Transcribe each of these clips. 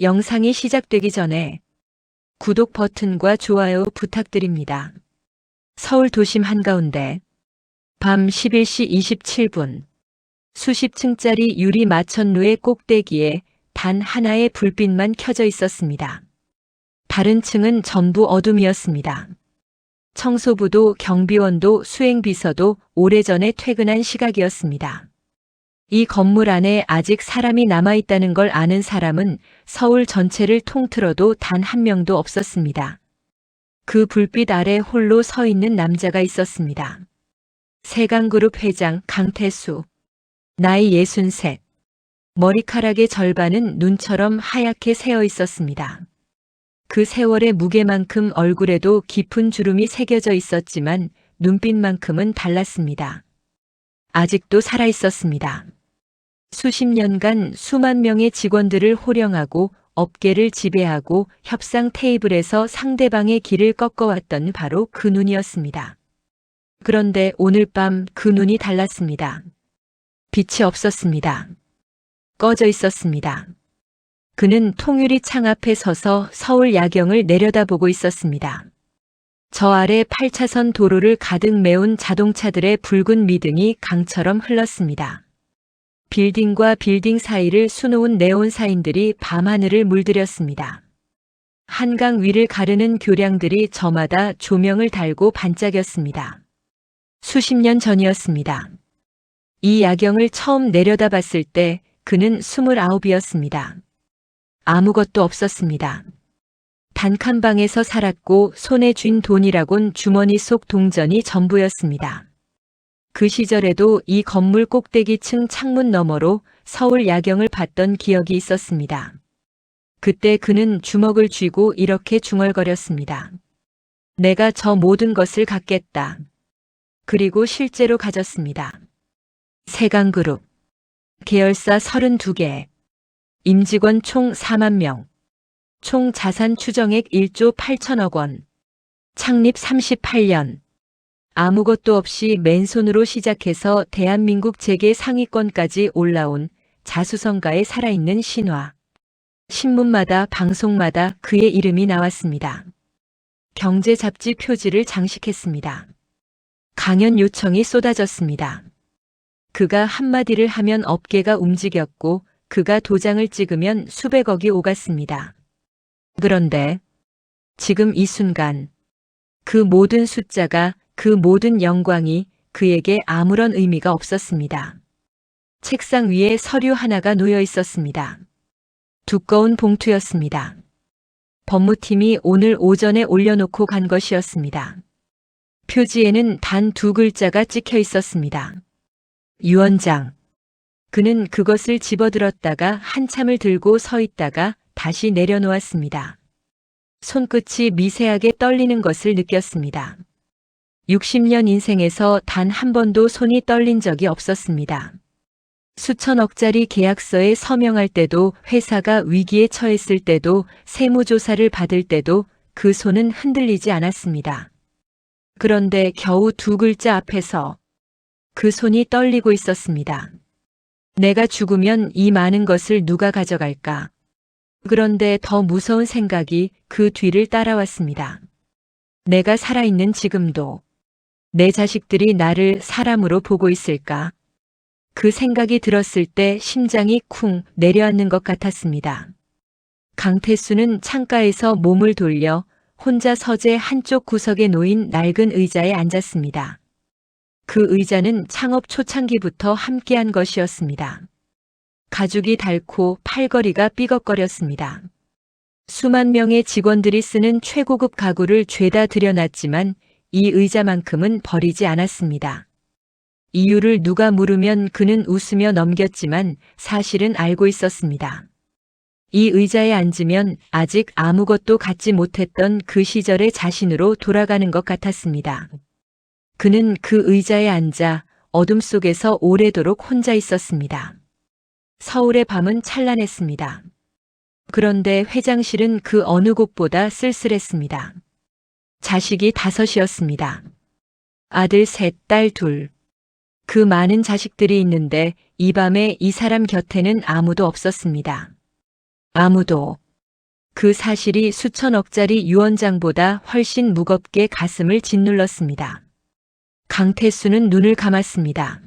영상이 시작되기 전에 구독 버튼과 좋아요 부탁드립니다. 서울 도심 한가운데 밤 11시 27분 수십 층짜리 유리 마천루의 꼭대기에 단 하나의 불빛만 켜져 있었습니다. 다른 층은 전부 어둠이었습니다. 청소부도 경비원도 수행비서도 오래전에 퇴근한 시각이었습니다. 이 건물 안에 아직 사람이 남아있다는 걸 아는 사람은 서울 전체를 통틀어도 단 한 명도 없었습니다. 그 불빛 아래 홀로 서 있는 남자가 있었습니다. 세강그룹 회장 강태수. 나이 63. 머리카락의 절반은 눈처럼 하얗게 새어 있었습니다. 그 세월의 무게만큼 얼굴에도 깊은 주름이 새겨져 있었지만 눈빛만큼은 달랐습니다. 아직도 살아 있었습니다. 수십 년간 수만 명의 직원들을 호령하고 업계를 지배하고 협상 테이블에서 상대방의 길을 꺾어왔던 바로 그 눈이었습니다. 그런데 오늘 밤 그 눈이 달랐습니다. 빛이 없었습니다. 꺼져 있었습니다. 그는 통유리 창 앞에 서서 서울 야경을 내려다보고 있었습니다. 저 아래 8차선 도로를 가득 메운 자동차들의 붉은 미등이 강처럼 흘렀습니다. 빌딩과 빌딩 사이를 수놓은 네온 사인들이 밤하늘을 물들였습니다. 한강 위를 가르는 교량들이 저마다 조명을 달고 반짝였습니다. 수십 년 전이었습니다. 이 야경을 처음 내려다봤을 때 그는 29이었습니다. 아무것도 없었습니다. 단칸방에서 살았고 손에 쥔 돈이라곤 주머니 속 동전이 전부였습니다. 그 시절에도 이 건물 꼭대기층 창문 너머로 서울 야경을 봤던 기억이 있었습니다. 그때 그는 주먹을 쥐고 이렇게 중얼거렸습니다. 내가 저 모든 것을 갖겠다. 그리고 실제로 가졌습니다. 세강그룹. 계열사 32개. 임직원 총 4만 명. 총 자산 추정액 1조 8천억 원. 창립 38년. 아무것도 없이 맨손으로 시작해서 대한민국 재계 상위권까지 올라온 자수성가에 살아있는 신화. 신문마다 방송마다 그의 이름이 나왔습니다. 경제 잡지 표지를 장식했습니다. 강연 요청이 쏟아졌습니다. 그가 한마디를 하면 업계가 움직였고 그가 도장을 찍으면 수백억이 오갔습니다. 그런데 지금 이 순간 그 모든 숫자가 그 모든 영광이 그에게 아무런 의미가 없었습니다. 책상 위에 서류 하나가 놓여 있었습니다. 두꺼운 봉투였습니다. 법무팀이 오늘 오전에 올려놓고 간 것이었습니다. 표지에는 단 2글자가 찍혀 있었습니다. 유언장. 그는 그것을 집어들었다가 한참을 들고 서 있다가 다시 내려놓았습니다. 손끝이 미세하게 떨리는 것을 느꼈습니다. 60년 인생에서 단 한 번도 손이 떨린 적이 없었습니다. 수천억짜리 계약서에 서명할 때도, 회사가 위기에 처했을 때도, 세무조사를 받을 때도 그 손은 흔들리지 않았습니다. 그런데 겨우 2글자 앞에서 그 손이 떨리고 있었습니다. 내가 죽으면 이 많은 것을 누가 가져갈까? 그런데 더 무서운 생각이 그 뒤를 따라왔습니다. 내가 살아있는 지금도 내 자식들이 나를 사람으로 보고 있을까? 그 생각이 들었을 때 심장이 쿵 내려앉는 것 같았습니다. 강태수는 창가에서 몸을 돌려 혼자 서재 한쪽 구석에 놓인 낡은 의자에 앉았습니다. 그 의자는 창업 초창기부터 함께한 것이었습니다. 가죽이 닳고 팔걸이가 삐걱거렸습니다. 수만 명의 직원들이 쓰는 최고급 가구를 죄다 들여놨지만 이 의자만큼은 버리지 않았습니다. 이유를 누가 물으면 그는 웃으며 넘겼지만 사실은 알고 있었습니다. 이 의자에 앉으면 아직 아무것도 갖지 못했던 그 시절의 자신으로 돌아가는 것 같았습니다. 그는 그 의자에 앉아 어둠 속에서 오래도록 혼자 있었습니다. 서울의 밤은 찬란했습니다. 그런데 회장실은 그 어느 곳보다 쓸쓸했습니다. 자식이 5이었습니다. 아들 3, 딸 2. 그 많은 자식들이 있는데 이 밤에 이 사람 곁에는 아무도 없었습니다. 아무도. 그 사실이 수천억짜리 유언장보다 훨씬 무겁게 가슴을 짓눌렀습니다. 강태수는 눈을 감았습니다.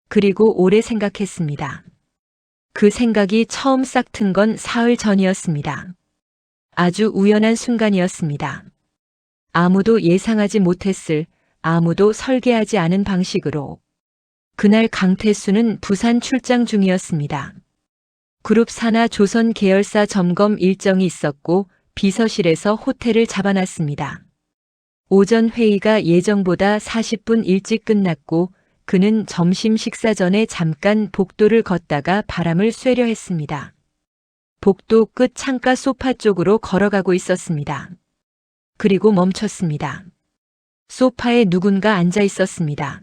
그리고 오래 생각했습니다. 그 생각이 처음 싹 튼 건 사흘 전이었습니다. 아주 우연한 순간이었습니다. 아무도 예상하지 못했을, 아무도 설계하지 않은 방식으로. 그날 강태수는 부산 출장 중이었습니다. 그룹 산하 조선 계열사 점검 일정이 있었고 비서실에서 호텔을 잡아놨습니다. 오전 회의가 예정보다 40분 일찍 끝났고 그는 점심 식사 전에 잠깐 복도를 걷다가 바람을 쐬려 했습니다. 복도 끝 창가 소파 쪽으로 걸어가고 있었습니다. 그리고 멈췄습니다. 소파에 누군가 앉아 있었습니다.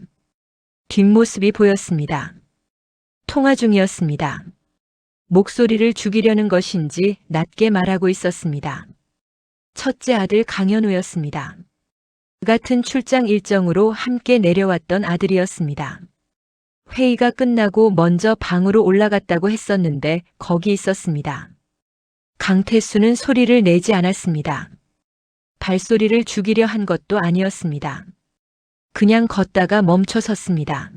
뒷모습이 보였습니다. 통화 중이었습니다. 목소리를 죽이려는 것인지 낮게 말하고 있었습니다. 첫째 아들 강현우였습니다. 같은 출장 일정으로 함께 내려왔던 아들이었습니다. 회의가 끝나고 먼저 방으로 올라갔다고 했었는데 거기 있었습니다. 강태수는 소리를 내지 않았습니다. 발소리를 죽이려 한 것도 아니었습니다. 그냥 걷다가 멈춰 섰습니다.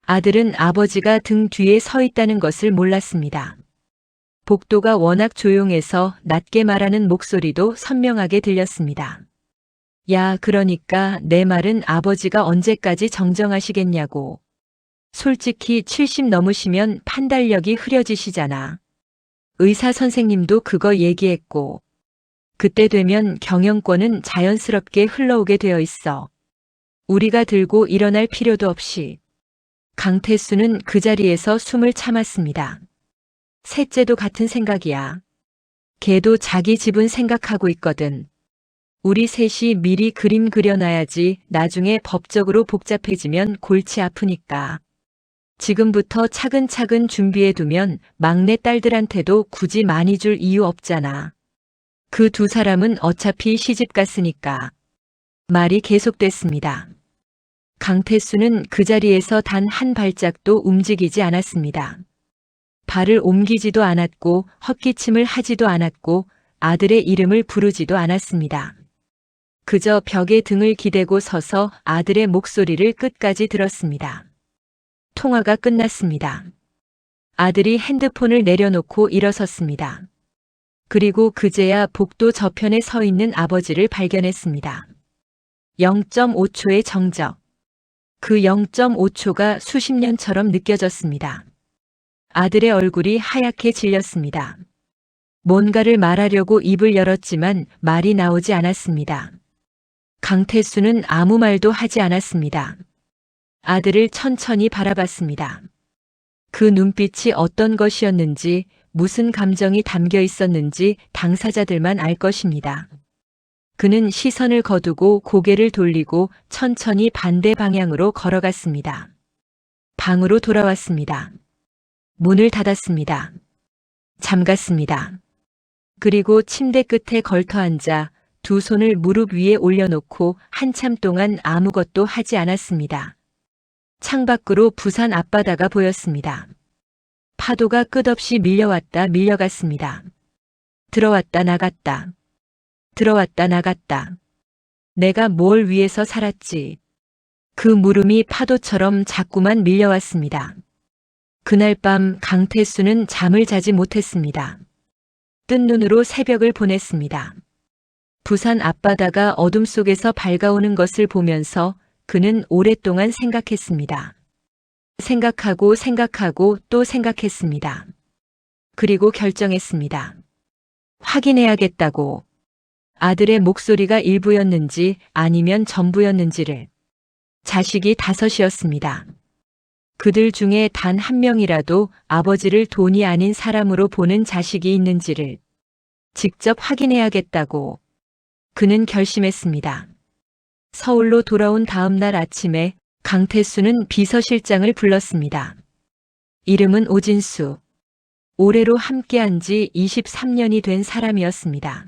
아들은 아버지가 등 뒤에 서 있다는 것을 몰랐습니다. 복도가 워낙 조용해서 낮게 말하는 목소리도 선명하게 들렸습니다. 야, 그러니까 내 말은 아버지가 언제까지 정정하시겠냐고. 솔직히 70 넘으시면 판단력이 흐려지시잖아. 의사 선생님도 그거 얘기했고. 그때 되면 경영권은 자연스럽게 흘러오게 되어 있어. 우리가 들고 일어날 필요도 없이. 강태수는 그 자리에서 숨을 참았습니다. 셋째도 같은 생각이야. 걔도 자기 집은 생각하고 있거든. 우리 셋이 미리 그림 그려놔야지 나중에 법적으로 복잡해지면 골치 아프니까. 지금부터 차근차근 준비해두면 막내 딸들한테도 굳이 많이 줄 이유 없잖아. 그 두 사람은 어차피 시집 갔으니까. 말이 계속됐습니다. 강태수는 그 자리에서 단 한 발짝도 움직이지 않았습니다. 발을 옮기지도 않았고 헛기침을 하지도 않았고 아들의 이름을 부르지도 않았습니다. 그저 벽에 등을 기대고 서서 아들의 목소리를 끝까지 들었습니다. 통화가 끝났습니다. 아들이 핸드폰을 내려놓고 일어섰습니다. 그리고 그제야 복도 저편에 서 있는 아버지를 발견했습니다. 0.5초의 정적. 그 0.5초가 수십 년처럼 느껴졌습니다. 아들의 얼굴이 하얗게 질렸습니다. 뭔가를 말하려고 입을 열었지만 말이 나오지 않았습니다. 강태수는 아무 말도 하지 않았습니다. 아들을 천천히 바라봤습니다. 그 눈빛이 어떤 것이었는지, 무슨 감정이 담겨 있었는지 당사자들만 알 것입니다. 그는 시선을 거두고 고개를 돌리고 천천히 반대 방향으로 걸어갔습니다. 방으로 돌아왔습니다. 문을 닫았습니다. 잠갔습니다. 그리고 침대 끝에 걸터 앉아 두 손을 무릎 위에 올려놓고 한참 동안 아무것도 하지 않았습니다. 창밖으로 부산 앞바다가 보였습니다. 파도가 끝없이 밀려왔다 밀려갔습니다. 들어왔다 나갔다. 들어왔다 나갔다. 내가 뭘 위해서 살았지. 그 물음이 파도처럼 자꾸만 밀려왔습니다. 그날 밤 강태수는 잠을 자지 못했습니다. 뜬 눈으로 새벽을 보냈습니다. 부산 앞바다가 어둠 속에서 밝아오는 것을 보면서 그는 오랫동안 생각했습니다. 생각하고 생각하고 또 생각했습니다. 그리고 결정했습니다. 확인해야겠다고. 아들의 목소리가 일부였는지 아니면 전부였는지를. 자식이 5이었습니다. 그들 중에 단 한 명이라도 아버지를 돈이 아닌 사람으로 보는 자식이 있는지를 직접 확인해야겠다고. 그는 결심했습니다. 서울로 돌아온 다음 날 아침에 강태수는 비서실장을 불렀습니다. 이름은 오진수. 올해로 함께한 지 23년이 된 사람이었습니다.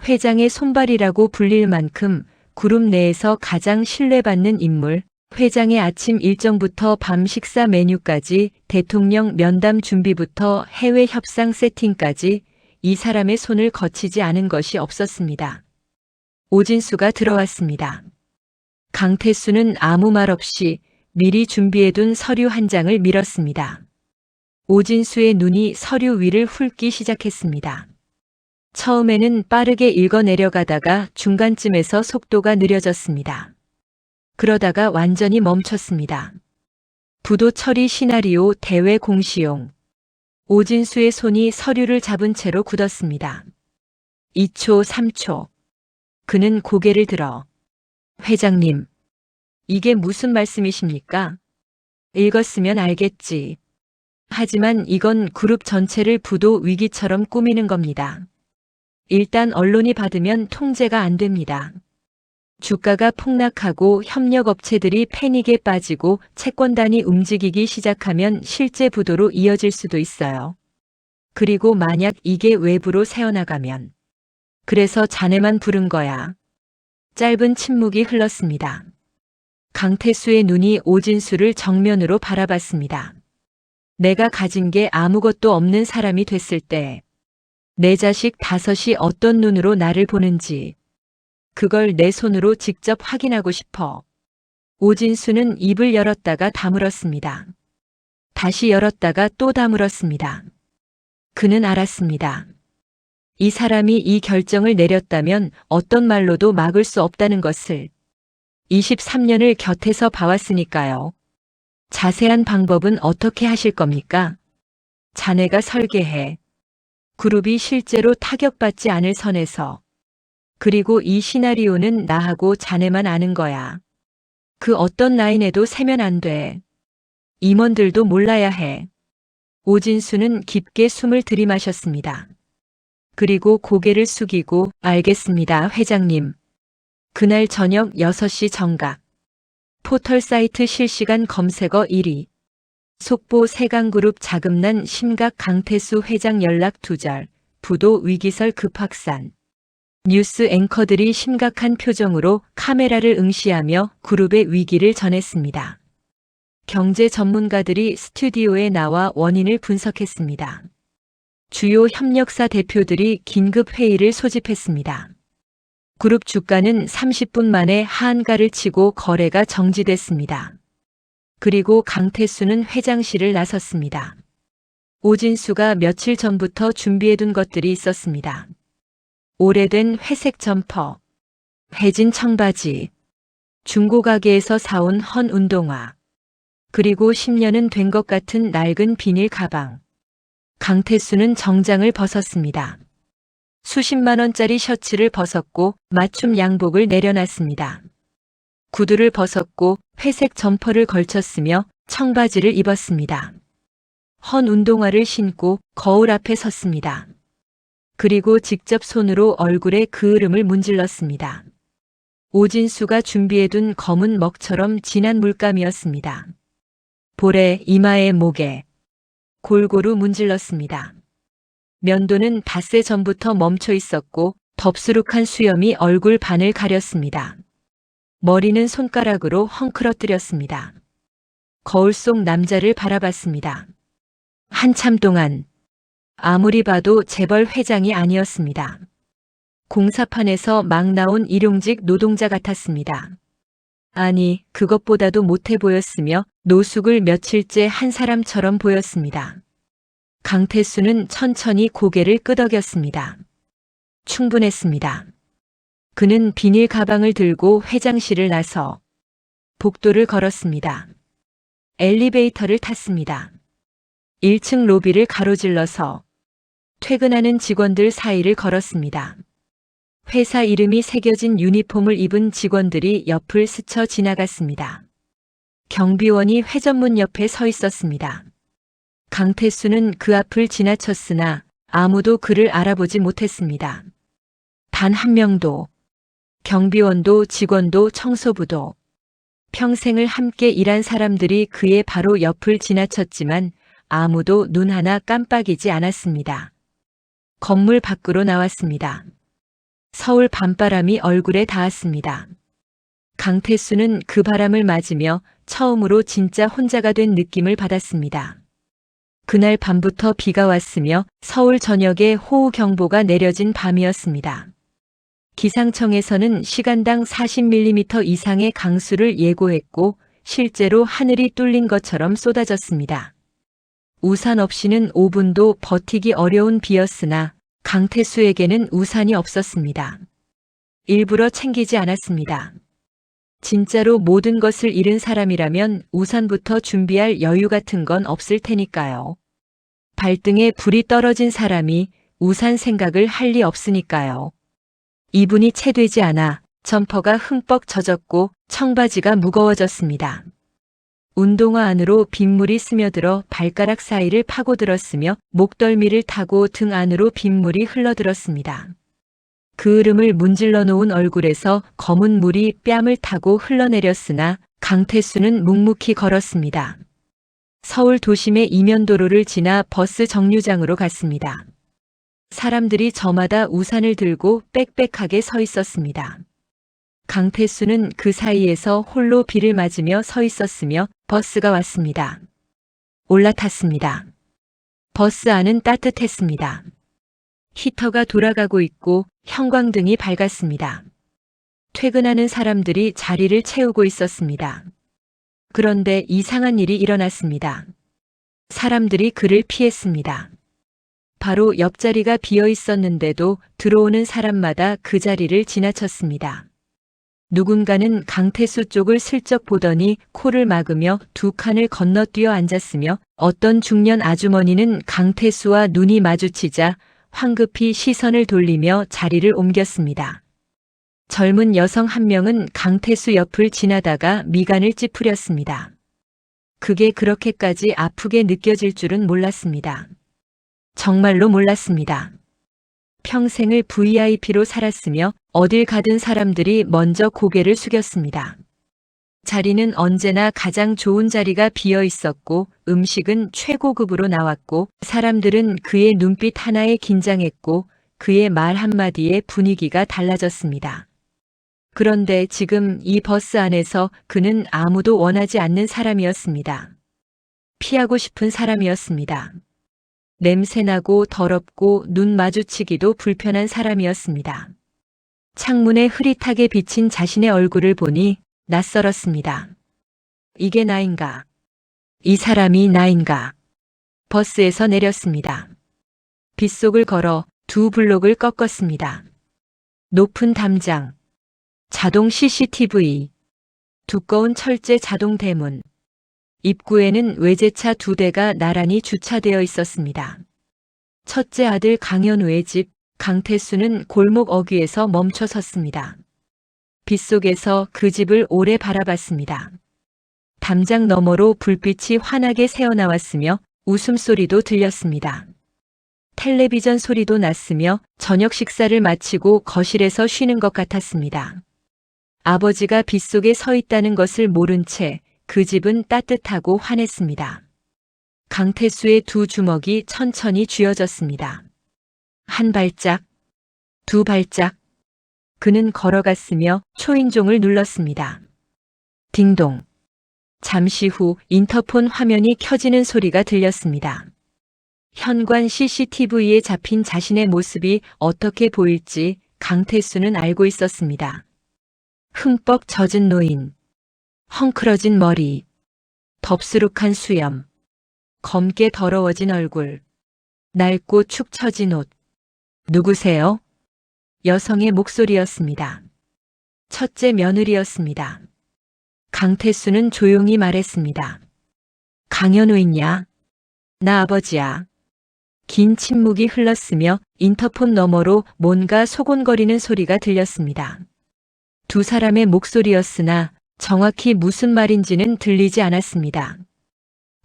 회장의 손발이라고 불릴 만큼 그룹 내에서 가장 신뢰받는 인물, 회장의 아침 일정부터 밤 식사 메뉴까지 대통령 면담 준비부터 해외 협상 세팅까지 이 사람의 손을 거치지 않은 것이 없었습니다. 오진수가 들어왔습니다. 강태수는 아무 말 없이 미리 준비해둔 서류 한 장을 밀었습니다. 오진수의 눈이 서류 위를 훑기 시작했습니다. 처음에는 빠르게 읽어 내려가다가 중간쯤에서 속도가 느려졌습니다. 그러다가 완전히 멈췄습니다. 부도 처리 시나리오 대회 공시용. 오진수의 손이 서류를 잡은 채로 굳었습니다. 2초, 3초. 그는 고개를 들어. 회장님, 이게 무슨 말씀이십니까? 읽었으면 알겠지. 하지만 이건 그룹 전체를 부도 위기처럼 꾸미는 겁니다. 일단 언론이 받으면 통제가 안 됩니다. 주가가 폭락하고 협력업체들이 패닉에 빠지고 채권단이 움직이기 시작하면 실제 부도로 이어질 수도 있어요. 그리고 만약 이게 외부로 새어나가면. 그래서 자네만 부른 거야. 짧은 침묵이 흘렀습니다. 강태수의 눈이 오진수를 정면으로 바라봤습니다. 내가 가진 게 아무것도 없는 사람이 됐을 때 내 자식 5이 어떤 눈으로 나를 보는지 그걸 내 손으로 직접 확인하고 싶어. 오진수는 입을 열었다가 다물었습니다. 다시 열었다가 또 다물었습니다. 그는 알았습니다. 이 사람이 이 결정을 내렸다면 어떤 말로도 막을 수 없다는 것을. 23년을 곁에서 봐왔으니까요. 자세한 방법은 어떻게 하실 겁니까? 자네가 설계해. 그룹이 실제로 타격받지 않을 선에서. 그리고 이 시나리오는 나하고 자네만 아는 거야. 그 어떤 라인에도 세면 안 돼. 임원들도 몰라야 해. 오진수는 깊게 숨을 들이마셨습니다. 그리고 고개를 숙이고 알겠습니다, 회장님. 그날 저녁 6시 정각. 포털 사이트 실시간 검색어 1위. 속보 세강그룹 자금난 심각 강태수 회장 연락 두절. 부도 위기설 급확산. 뉴스 앵커들이 심각한 표정으로 카메라를 응시하며 그룹의 위기를 전했습니다. 경제 전문가들이 스튜디오에 나와 원인을 분석했습니다. 주요 협력사 대표들이 긴급 회의를 소집했습니다. 그룹 주가는 30분 만에 하한가를 치고 거래가 정지됐습니다. 그리고 강태수는 회장실을 나섰습니다. 오진수가 며칠 전부터 준비해둔 것들이 있었습니다. 오래된 회색 점퍼, 해진 청바지, 중고가게에서 사온 헌 운동화, 그리고 10년은 된 것 같은 낡은 비닐 가방. 강태수는 정장을 벗었습니다. 수십만 원짜리 셔츠를 벗었고 맞춤 양복을 내려놨습니다. 구두를 벗었고 회색 점퍼를 걸쳤으며 청바지를 입었습니다. 헌 운동화를 신고 거울 앞에 섰습니다. 그리고 직접 손으로 얼굴에 그을음을 문질렀습니다. 오진수가 준비해둔 검은 먹처럼 진한 물감이었습니다. 볼에, 이마에, 목에 골고루 문질렀습니다. 면도는 닷새 전부터 멈춰 있었고 덥수룩한 수염이 얼굴 반을 가렸습니다. 머리는 손가락으로 헝클어뜨렸습니다. 거울 속 남자를 바라봤습니다. 한참 동안 아무리 봐도 재벌 회장이 아니었습니다. 공사판에서 막 나온 일용직 노동자 같았습니다. 아니, 그것보다도 못해 보였으며 노숙을 며칠째 한 사람처럼 보였습니다. 강태수는 천천히 고개를 끄덕였습니다. 충분했습니다. 그는 비닐 가방을 들고 회장실을 나서 복도를 걸었습니다. 엘리베이터를 탔습니다. 1층 로비를 가로질러서 퇴근하는 직원들 사이를 걸었습니다. 회사 이름이 새겨진 유니폼을 입은 직원들이 옆을 스쳐 지나갔습니다. 경비원이 회전문 옆에 서 있었습니다. 강태수는 그 앞을 지나쳤으나 아무도 그를 알아보지 못했습니다. 단 한 명도, 경비원도 직원도 청소부도, 평생을 함께 일한 사람들이 그의 바로 옆을 지나쳤지만 아무도 눈 하나 깜빡이지 않았습니다. 건물 밖으로 나왔습니다. 서울 밤바람이 얼굴에 닿았습니다. 강태수는 그 바람을 맞으며 처음으로 진짜 혼자가 된 느낌을 받았습니다. 그날 밤부터 비가 왔으며 서울 전역에 호우경보가 내려진 밤이었습니다. 기상청에서는 시간당 40mm 이상의 강수를 예고했고 실제로 하늘이 뚫린 것처럼 쏟아졌습니다. 우산 없이는 5분도 버티기 어려운 비였으나 강태수에게는 우산이 없었습니다. 일부러 챙기지 않았습니다. 진짜로 모든 것을 잃은 사람이라면 우산부터 준비할 여유 같은 건 없을 테니까요. 발등에 불이 떨어진 사람이 우산 생각을 할 리 없으니까요. 이분이 채되지 않아 점퍼가 흠뻑 젖었고 청바지가 무거워졌습니다. 운동화 안으로 빗물이 스며들어 발가락 사이를 파고들었으며 목덜미를 타고 등 안으로 빗물이 흘러들었습니다. 그 흐름을 문질러 놓은 얼굴에서 검은 물이 뺨을 타고 흘러내렸으나 강태수는 묵묵히 걸었습니다. 서울 도심의 이면도로를 지나 버스 정류장으로 갔습니다. 사람들이 저마다 우산을 들고 빽빽하게 서 있었습니다. 강태수는 그 사이에서 홀로 비를 맞으며 서 있었으며 버스가 왔습니다. 올라탔습니다. 버스 안은 따뜻했습니다. 히터가 돌아가고 있고 형광등이 밝았습니다. 퇴근하는 사람들이 자리를 채우고 있었습니다. 그런데 이상한 일이 일어났습니다. 사람들이 그를 피했습니다. 바로 옆자리가 비어 있었는데도 들어오는 사람마다 그 자리를 지나쳤습니다. 누군가는 강태수 쪽을 슬쩍 보더니 코를 막으며 두 칸을 건너뛰어 앉았으며 어떤 중년 아주머니는 강태수와 눈이 마주치자 황급히 시선을 돌리며 자리를 옮겼습니다. 젊은 여성 한 명은 강태수 옆을 지나다가 미간을 찌푸렸습니다. 그게 그렇게까지 아프게 느껴질 줄은 몰랐습니다. 정말로 몰랐습니다. 평생을 VIP로 살았으며 어딜 가든 사람들이 먼저 고개를 숙였습니다. 자리는 언제나 가장 좋은 자리가 비어 있었고 음식은 최고급으로 나왔고 사람들은 그의 눈빛 하나에 긴장했고 그의 말 한마디에 분위기가 달라졌습니다. 그런데 지금 이 버스 안에서 그는 아무도 원하지 않는 사람이었습니다. 피하고 싶은 사람이었습니다. 냄새나고 더럽고 눈 마주치기도 불편한 사람이었습니다. 창문에 흐릿하게 비친 자신의 얼굴을 보니 낯설었습니다. 이게 나인가? 이 사람이 나인가? 버스에서 내렸습니다. 빗속을 걸어 두 블록을 꺾었습니다. 높은 담장, 자동 CCTV, 두꺼운 철제 자동 대문, 입구에는 외제차 2대가 나란히 주차되어 있었습니다. 첫째 아들 강현우의 집, 강태수는 골목 어귀에서 멈춰 섰습니다. 빗속에서 그 집을 오래 바라봤습니다. 담장 너머로 불빛이 환하게 새어나왔으며 웃음소리도 들렸습니다. 텔레비전 소리도 났으며 저녁 식사를 마치고 거실에서 쉬는 것 같았습니다. 아버지가 빗속에 서 있다는 것을 모른 채 그 집은 따뜻하고 환했습니다. 강태수의 두 주먹이 천천히 쥐어졌습니다. 한 발짝, 두 발짝. 그는 걸어갔으며 초인종을 눌렀습니다. 딩동. 잠시 후 인터폰 화면이 켜지는 소리가 들렸습니다. 현관 CCTV에 잡힌 자신의 모습이 어떻게 보일지 강태수는 알고 있었습니다. 흠뻑 젖은 노인, 헝클어진 머리, 덥수룩한 수염, 검게 더러워진 얼굴, 낡고 축 처진 옷. 누구세요? 여성의 목소리였습니다. 첫째 며느리였습니다. 강태수는 조용히 말했습니다. 강현우 있냐? 나 아버지야. 긴 침묵이 흘렀으며 인터폰 너머로 뭔가 소곤거리는 소리가 들렸습니다. 두 사람의 목소리였으나 정확히 무슨 말인지는 들리지 않았습니다.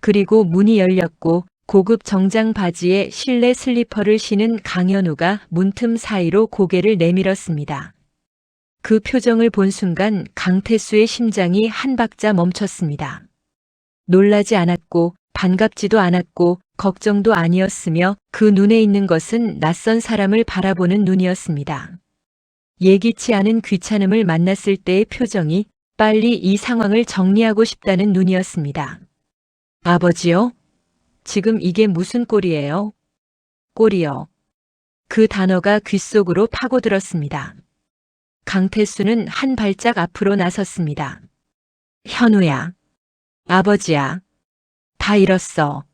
그리고 문이 열렸고 고급 정장 바지에 실내 슬리퍼를 신은 강현우가 문틈 사이로 고개를 내밀었습니다. 그 표정을 본 순간 강태수의 심장이 한 박자 멈췄습니다. 놀라지 않았고 반갑지도 않았고 걱정도 아니었으며 그 눈에 있는 것은 낯선 사람을 바라보는 눈이었습니다. 예기치 않은 귀찮음을 만났을 때의 표정이 빨리 이 상황을 정리하고 싶다는 눈이었습니다. 아버지요? 지금 이게 무슨 꼴이에요? 꼴이요. 그 단어가 귓속으로 파고들었습니다. 강태수는 한 발짝 앞으로 나섰습니다. 현우야. 아버지야. 다 잃었어.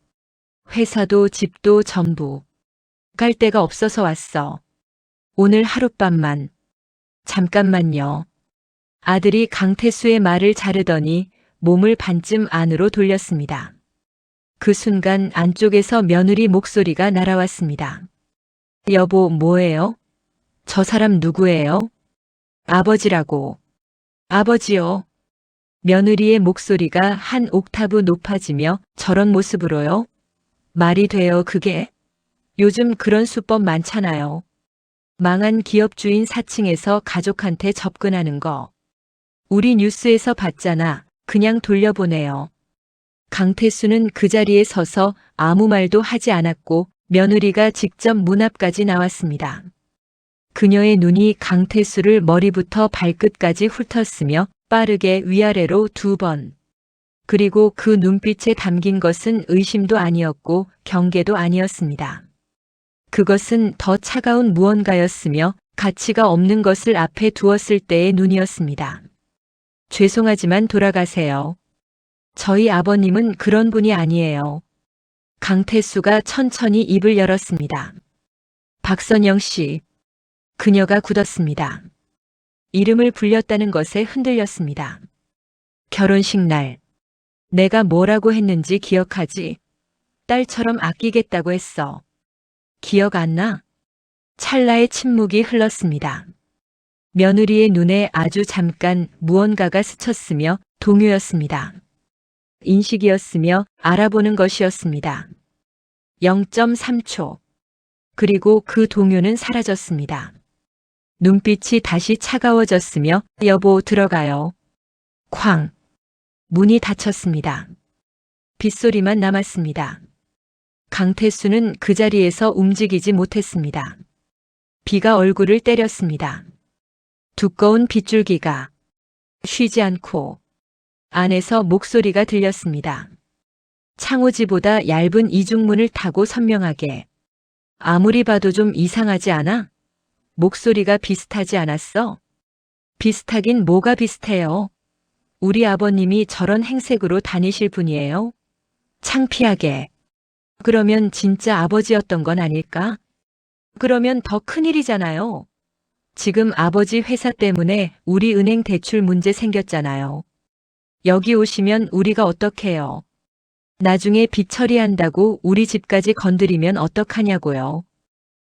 회사도 집도 전부. 갈 데가 없어서 왔어. 오늘 하룻밤만. 잠깐만요. 아들이 강태수의 말을 자르더니 몸을 반쯤 안으로 돌렸습니다. 그 순간 안쪽에서 며느리 목소리가 날아왔습니다. 여보, 뭐예요? 저 사람 누구예요? 아버지라고. 아버지요. 며느리의 목소리가 한 옥타브 높아지며 저런 모습으로요? 말이 돼요, 그게? 요즘 그런 수법 많잖아요. 망한 기업 주인 사칭해서 가족한테 접근하는 거. 우리 뉴스에서 봤잖아. 그냥 돌려보내요. 강태수는 그 자리에 서서 아무 말도 하지 않았고 며느리가 직접 문 앞까지 나왔습니다. 그녀의 눈이 강태수를 머리부터 발끝까지 훑었으며 빠르게 위아래로 2번. 그리고 그 눈빛에 담긴 것은 의심도 아니었고 경계도 아니었습니다. 그것은 더 차가운 무언가였으며 가치가 없는 것을 앞에 두었을 때의 눈이었습니다. 죄송하지만 돌아가세요. 저희 아버님은 그런 분이 아니에요. 강태수가 천천히 입을 열었습니다. 박선영 씨. 그녀가 굳었습니다. 이름을 불렸다는 것에 흔들렸습니다. 결혼식 날. 내가 뭐라고 했는지 기억하지? 딸처럼 아끼겠다고 했어. 기억 안 나? 찰나의 침묵이 흘렀습니다. 며느리의 눈에 아주 잠깐 무언가가 스쳤으며 동요였습니다. 인식이었으며 알아보는 것이었습니다. 0.3초. 그리고 그 동요는 사라졌습니다. 눈빛이 다시 차가워졌으며 여보 들어가요. 쾅. 문이 닫혔습니다. 빗소리만 남았습니다. 강태수는 그 자리에서 움직이지 못했습니다. 비가 얼굴을 때렸습니다. 두꺼운 빗줄기가 쉬지 않고 안에서 목소리가 들렸습니다. 창호지보다 얇은 이중문을 타고 선명하게. 아무리 봐도 좀 이상하지 않아? 목소리가 비슷하지 않았어? 비슷하긴 뭐가 비슷해요? 우리 아버님이 저런 행색으로 다니실 분이에요? 창피하게. 그러면 진짜 아버지였던 건 아닐까? 그러면 더 큰일이잖아요. 지금 아버지 회사 때문에 우리 은행 대출 문제 생겼잖아요. 여기 오시면 우리가 어떡해요? 나중에 빚 처리한다고 우리 집까지 건드리면 어떡하냐고요.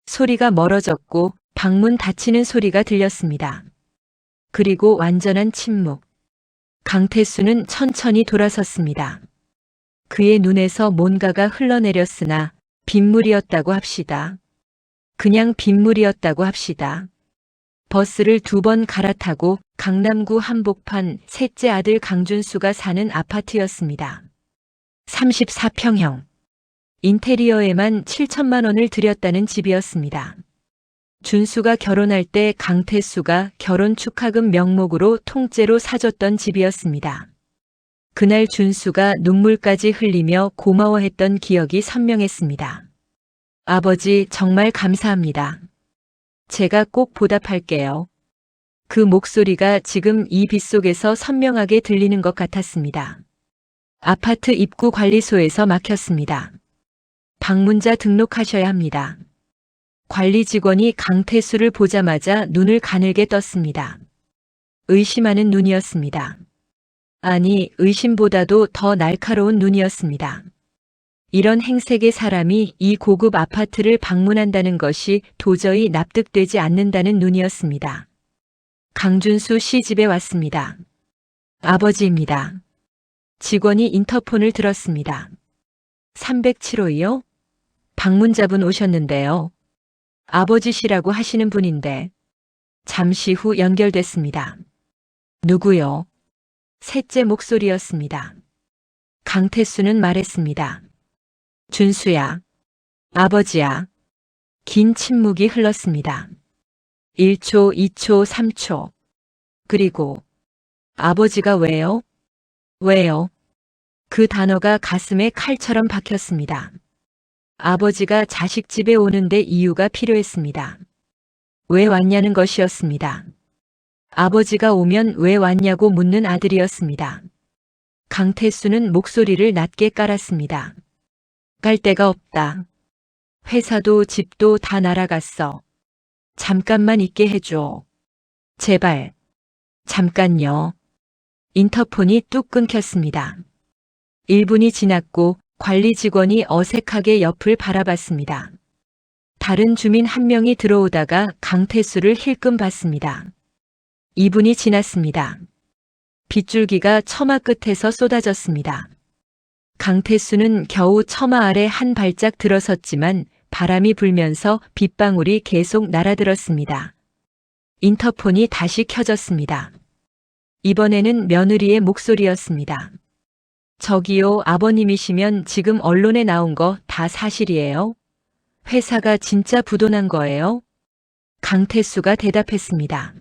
소리가 멀어졌고 방문 닫히는 소리가 들렸습니다. 그리고 완전한 침묵. 강태수는 천천히 돌아섰습니다. 그의 눈에서 뭔가가 흘러내렸으나 빗물이었다고 합시다. 그냥 빗물이었다고 합시다. 버스를 2번 갈아타고 강남구 한복판 셋째 아들 강준수가 사는 아파트였습니다. 34평형. 인테리어에만 7천만 원을 들였다는 집이었습니다. 준수가 결혼할 때 강태수가 결혼 축하금 명목으로 통째로 사줬던 집이었습니다. 그날 준수가 눈물까지 흘리며 고마워했던 기억이 선명했습니다. 아버지 정말 감사합니다. 제가 꼭 보답할게요. 그 목소리가 지금 이 빗속에서 선명하게 들리는 것 같았습니다. 아파트 입구 관리소에서 막혔습니다. 방문자 등록하셔야 합니다. 관리 직원이 강태수를 보자마자 눈을 가늘게 떴습니다. 의심하는 눈이었습니다. 아니, 의심보다도 더 날카로운 눈이었습니다. 이런 행색의 사람이 이 고급 아파트를 방문한다는 것이 도저히 납득되지 않는다는 눈이었습니다. 강준수 씨 집에 왔습니다. 아버지입니다. 직원이 인터폰을 들었습니다. 307호이요? 방문자분 오셨는데요. 아버지시라고 하시는 분인데. 잠시 후 연결됐습니다. 누구요? 셋째 목소리였습니다. 강태수는 말했습니다. 준수야. 아버지야. 긴 침묵이 흘렀습니다. 1초, 2초, 3초. 그리고 아버지가 왜요? 왜요? 그 단어가 가슴에 칼처럼 박혔습니다. 아버지가 자식 집에 오는데 이유가 필요했습니다. 왜 왔냐는 것이었습니다. 아버지가 오면 왜 왔냐고 묻는 아들이었습니다. 강태수는 목소리를 낮게 깔았습니다. 갈 데가 없다. 회사도 집도 다 날아갔어. 잠깐만 있게 해줘. 제발. 잠깐요. 인터폰이 뚝 끊겼습니다. 1분이 지났고 관리 직원이 어색하게 옆을 바라봤습니다. 다른 주민 한 명이 들어오다가 강태수를 힐끔 봤습니다. 2분이 지났습니다. 빗줄기가 처마 끝에서 쏟아졌습니다. 강태수는 겨우 처마 아래 한 발짝 들어섰지만 바람이 불면서 빗방울이 계속 날아들었습니다. 인터폰이 다시 켜졌습니다. 이번에는 며느리의 목소리였습니다. 저기요, 아버님이시면 지금 언론에 나온 거 다 사실이에요? 회사가 진짜 부도난 거예요? 강태수가 대답했습니다.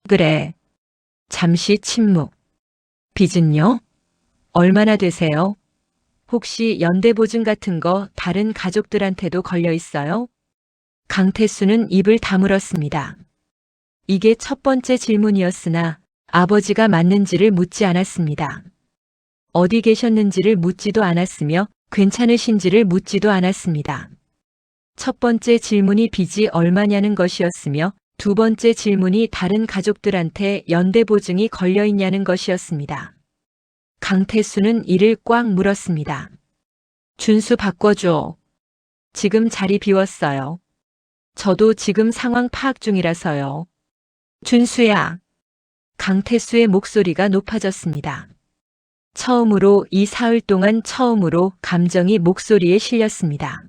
그래. 잠시 침묵. 빚은요? 얼마나 되세요? 혹시 연대보증 같은 거 다른 가족들한테도 걸려 있어요? 강태수는 입을 다물었습니다. 이게 첫 번째 질문이었으나 아버지가 맞는지를 묻지 않았습니다. 어디 계셨는지를 묻지도 않았으며 괜찮으신지를 묻지도 않았습니다. 첫 번째 질문이 빚이 얼마냐는 것이었으며 두 번째 질문이 다른 가족들한테 연대보증이 걸려 있냐는 것이었습니다. 강태수는 이를 꽉 물었습니다. 준수 바꿔줘. 지금 자리 비웠어요. 저도 지금 상황 파악 중이라서요. 준수야. 강태수의 목소리가 높아졌습니다. 처음으로 이 사흘 동안 처음으로 감정이 목소리에 실렸습니다.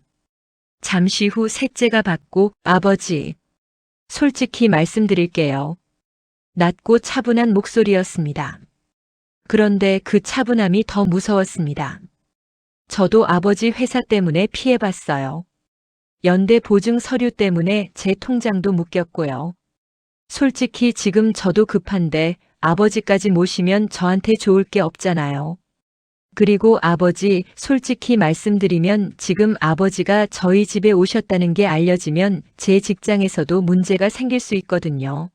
잠시 후 셋째가 받고 아버지. 솔직히 말씀드릴게요. 낮고 차분한 목소리였습니다. 그런데 그 차분함이 더 무서웠습니다. 저도 아버지 회사 때문에 피해봤어요. 연대 보증 서류 때문에 제 통장도 묶였고요. 솔직히 지금 저도 급한데 아버지까지 모시면 저한테 좋을 게 없잖아요. 그리고 아버지, 솔직히 말씀드리면 지금 아버지가 저희 집에 오셨다는 게 알려지면 제 직장에서도 문제가 생길 수 있거든요.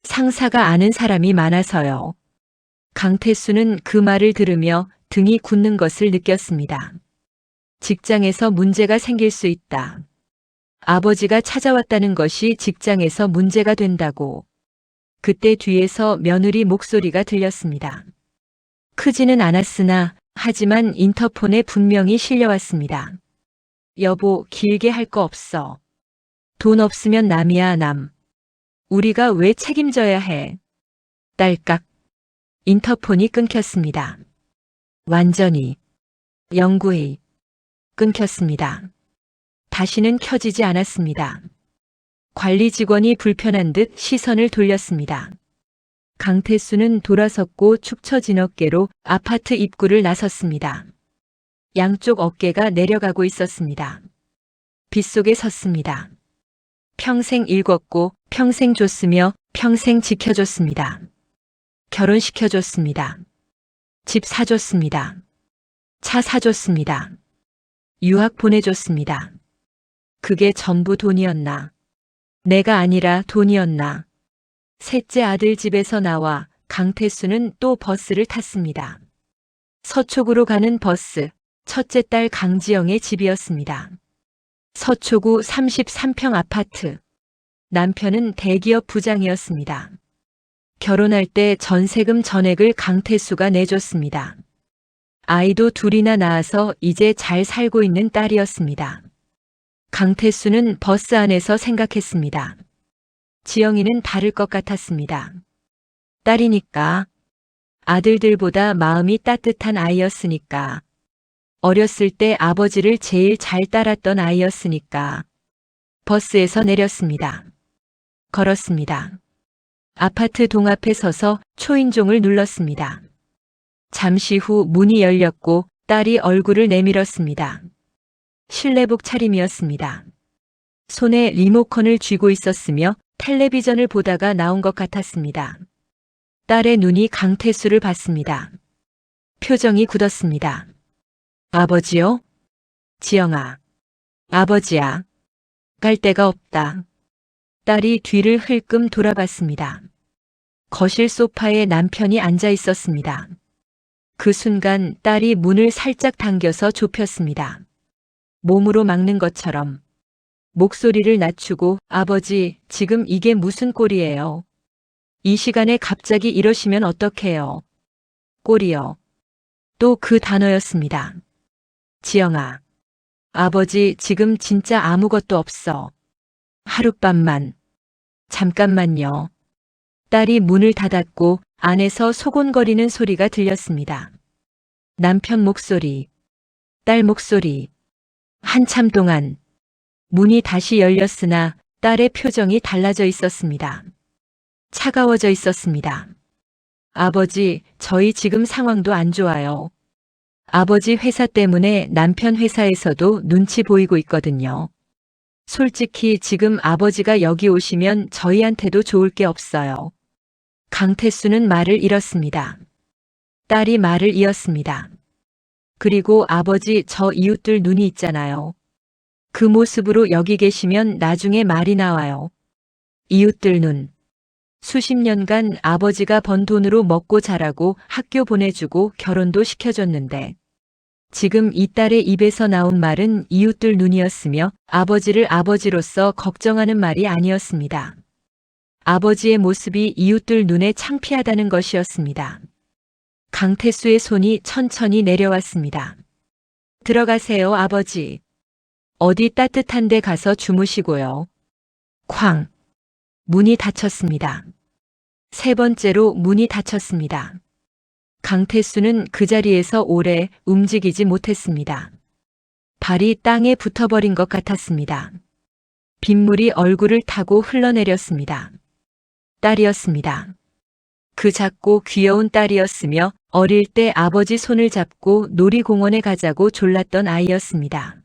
상사가 아는 사람이 많아서요. 강태수는 그 말을 들으며 등이 굳는 것을 느꼈습니다. 직장에서 문제가 생길 수 있다. 아버지가 찾아왔다는 것이 직장에서 문제가 된다고. 그때 뒤에서 며느리 목소리가 들렸습니다. 크지는 않았으나 하지만 인터폰에 분명히 실려왔습니다. 여보, 길게 할 거 없어. 돈 없으면 남이야, 남. 우리가 왜 책임져야 해? 딸깍. 인터폰이 끊겼습니다. 완전히. 영구히. 끊겼습니다. 다시는 켜지지 않았습니다. 관리 직원이 불편한 듯 시선을 돌렸습니다. 강태수는 돌아섰고 축 처진 어깨로 아파트 입구를 나섰습니다. 양쪽 어깨가 내려가고 있었습니다. 빗속에 섰습니다. 평생 읽었고 평생 줬으며 평생 지켜줬습니다. 결혼시켜줬습니다. 집 사줬습니다. 차 사줬습니다. 유학 보내줬습니다. 그게 전부 돈이었나? 내가 아니라 돈이었나? 셋째 아들 집에서 나와 강태수는 또 버스를 탔습니다. 서초구로 가는 버스, 첫째 딸 강지영의 집이었습니다. 서초구 33평 아파트. 남편은 대기업 부장이었습니다. 결혼할 때 전세금 전액을 강태수가 내줬습니다. 아이도 둘이나 낳아서 이제 잘 살고 있는 딸이었습니다. 강태수는 버스 안에서 생각했습니다. 지영이는 다를 것 같았습니다. 딸이니까, 아들들보다 마음이 따뜻한 아이였으니까, 어렸을 때 아버지를 제일 잘 따랐던 아이였으니까. 버스에서 내렸습니다. 걸었습니다. 아파트 동앞에 서서 초인종을 눌렀습니다. 잠시 후 문이 열렸고 딸이 얼굴을 내밀었습니다. 실내복 차림이었습니다. 손에 리모컨을 쥐고 있었으며 텔레비전을 보다가 나온 것 같았습니다. 딸의 눈이 강태수를 봤습니다. 표정이 굳었습니다. 아버지요? 지영아. 아버지야. 갈 데가 없다. 딸이 뒤를 흘끔 돌아봤습니다. 거실 소파에 남편이 앉아 있었습니다. 그 순간 딸이 문을 살짝 당겨서 좁혔습니다. 몸으로 막는 것처럼. 목소리를 낮추고 아버지, 지금 이게 무슨 꼴이에요? 이 시간에 갑자기 이러시면 어떡해요? 꼴이요. 또 그 단어였습니다. 지영아. 아버지, 지금 진짜 아무것도 없어. 하룻밤만. 잠깐만요. 딸이 문을 닫았고 안에서 소곤거리는 소리가 들렸습니다. 남편 목소리, 딸 목소리. 한참 동안 문이 다시 열렸으나 딸의 표정이 달라져 있었습니다. 차가워져 있었습니다. 아버지, 저희 지금 상황도 안 좋아요. 아버지 회사 때문에 남편 회사에서도 눈치 보이고 있거든요. 솔직히 지금 아버지가 여기 오시면 저희한테도 좋을 게 없어요. 강태수는 말을 잃었습니다. 딸이 말을 이었습니다. 그리고 아버지, 저 이웃들 눈이 있잖아요. 그 모습으로 여기 계시면 나중에 말이 나와요. 이웃들 눈. 수십 년간 아버지가 번 돈으로 먹고 자라고 학교 보내주고 결혼도 시켜줬는데 지금 이 딸의 입에서 나온 말은 이웃들 눈이었으며 아버지를 아버지로서 걱정하는 말이 아니었습니다. 아버지의 모습이 이웃들 눈에 창피하다는 것이었습니다. 강태수의 손이 천천히 내려왔습니다. 들어가세요, 아버지. 어디 따뜻한 데 가서 주무시고요. 쾅. 문이 닫혔습니다. 세 번째로 문이 닫혔습니다. 강태수는 그 자리에서 오래 움직이지 못했습니다. 발이 땅에 붙어버린 것 같았습니다. 빗물이 얼굴을 타고 흘러내렸습니다. 딸이었습니다. 그 작고 귀여운 딸이었으며 어릴 때 아버지 손을 잡고 놀이공원에 가자고 졸랐던 아이였습니다.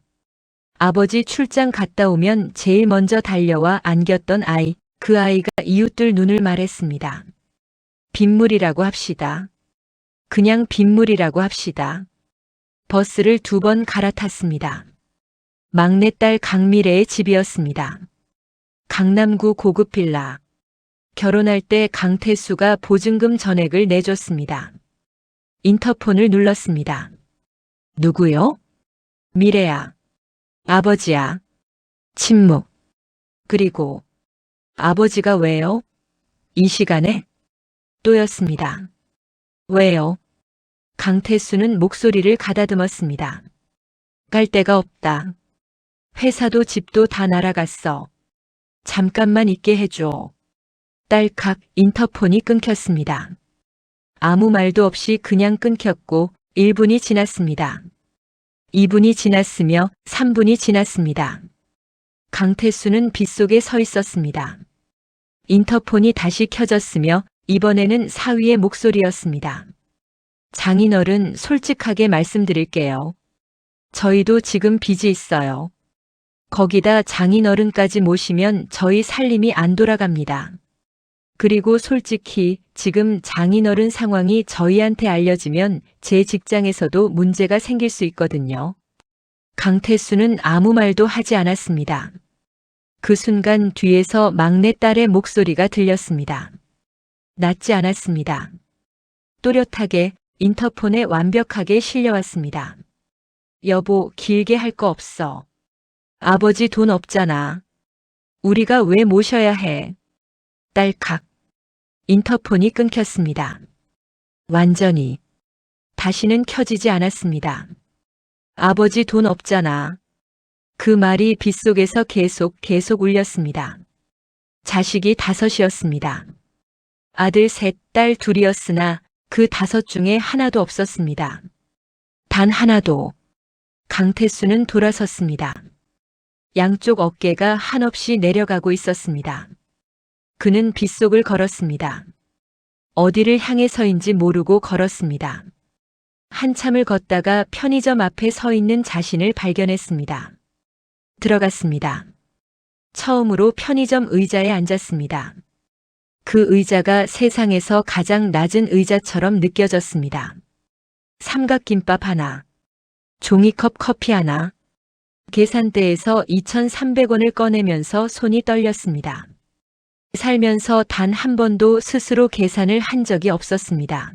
아버지 출장 갔다 오면 제일 먼저 달려와 안겼던 아이, 그 아이가 이웃들 눈을 말했습니다. 빗물이라고 합시다. 그냥 빗물이라고 합시다. 버스를 2번 갈아탔습니다. 막내딸 강미래의 집이었습니다. 강남구 고급 빌라. 결혼할 때 강태수가 보증금 전액을 내줬습니다. 인터폰을 눌렀습니다. 누구요? 미래야. 아버지야. 침묵. 그리고 아버지가 왜요? 이 시간에? 또였습니다. 왜요? 강태수는 목소리를 가다듬었습니다. 갈 데가 없다. 회사도 집도 다 날아갔어. 잠깐만 있게 해줘. 딸칵 인터폰이 끊겼습니다. 아무 말도 없이 그냥 끊겼고 1분이 지났습니다. 2분이 지났으며 3분이 지났습니다. 강태수는 빗속에 서 있었습니다. 인터폰이 다시 켜졌으며 이번에는 사위의 목소리였습니다. 장인어른, 솔직하게 말씀드릴게요. 저희도 지금 빚이 있어요. 거기다 장인어른까지 모시면 저희 살림이 안 돌아갑니다. 그리고 솔직히 지금 장인어른 상황이 저희한테 알려지면 제 직장에서도 문제가 생길 수 있거든요. 강태수는 아무 말도 하지 않았습니다. 그 순간 뒤에서 막내딸의 목소리가 들렸습니다. 낫지 않았습니다. 또렷하게 인터폰에 완벽하게 실려왔습니다. 여보, 길게 할 거 없어. 아버지 돈 없잖아. 우리가 왜 모셔야 해? 딸칵. 인터폰이 끊겼습니다. 완전히. 다시는 켜지지 않았습니다. 아버지 돈 없잖아. 그 말이 빗속에서 계속 울렸습니다. 자식이 5이었습니다. 아들 3, 딸 2이었으나 그 5 중에 하나도 없었습니다. 단 하나도. 강태수는 돌아섰습니다. 양쪽 어깨가 한없이 내려가고 있었습니다. 그는 빗속을 걸었습니다. 어디를 향해서인지 모르고 걸었습니다. 한참을 걷다가 편의점 앞에 서 있는 자신을 발견했습니다. 들어갔습니다. 처음으로 편의점 의자에 앉았습니다. 그 의자가 세상에서 가장 낮은 의자처럼 느껴졌습니다. 삼각김밥 하나, 종이컵 커피 하나. 계산대에서 2,300원을 꺼내면서 손이 떨렸습니다. 살면서 단 한 번도 스스로 계산을 한 적이 없었습니다.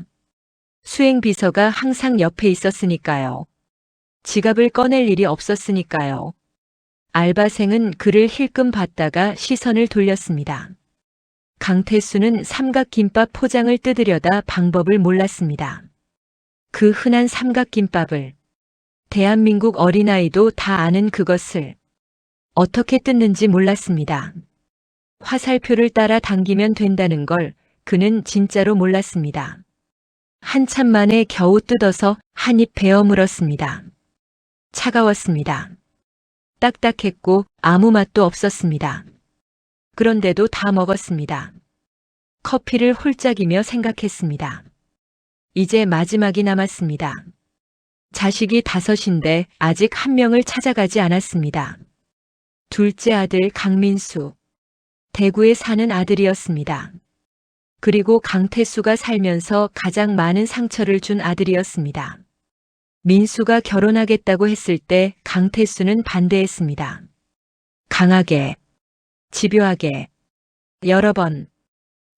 수행비서가 항상 옆에 있었으니까요. 지갑을 꺼낼 일이 없었으니까요. 알바생은 그를 힐끔 봤다가 시선을 돌렸습니다. 강태수는 삼각김밥 포장을 뜯으려다 방법을 몰랐습니다. 그 흔한 삼각김밥을, 대한민국 어린아이도 다 아는 그것을 어떻게 뜯는지 몰랐습니다. 화살표를 따라 당기면 된다는 걸 그는 진짜로 몰랐습니다. 한참 만에 겨우 뜯어서 한 입 베어 물었습니다. 차가웠습니다. 딱딱했고 아무 맛도 없었습니다. 그런데도 다 먹었습니다. 커피를 홀짝이며 생각했습니다. 이제 마지막이 남았습니다. 자식이 5인데 아직 한 명을 찾아가지 않았습니다. 둘째 아들 강민수. 대구에 사는 아들이었습니다. 그리고 강태수가 살면서 가장 많은 상처를 준 아들이었습니다. 민수가 결혼하겠다고 했을 때 강태수는 반대했습니다. 강하게, 집요하게, 여러 번.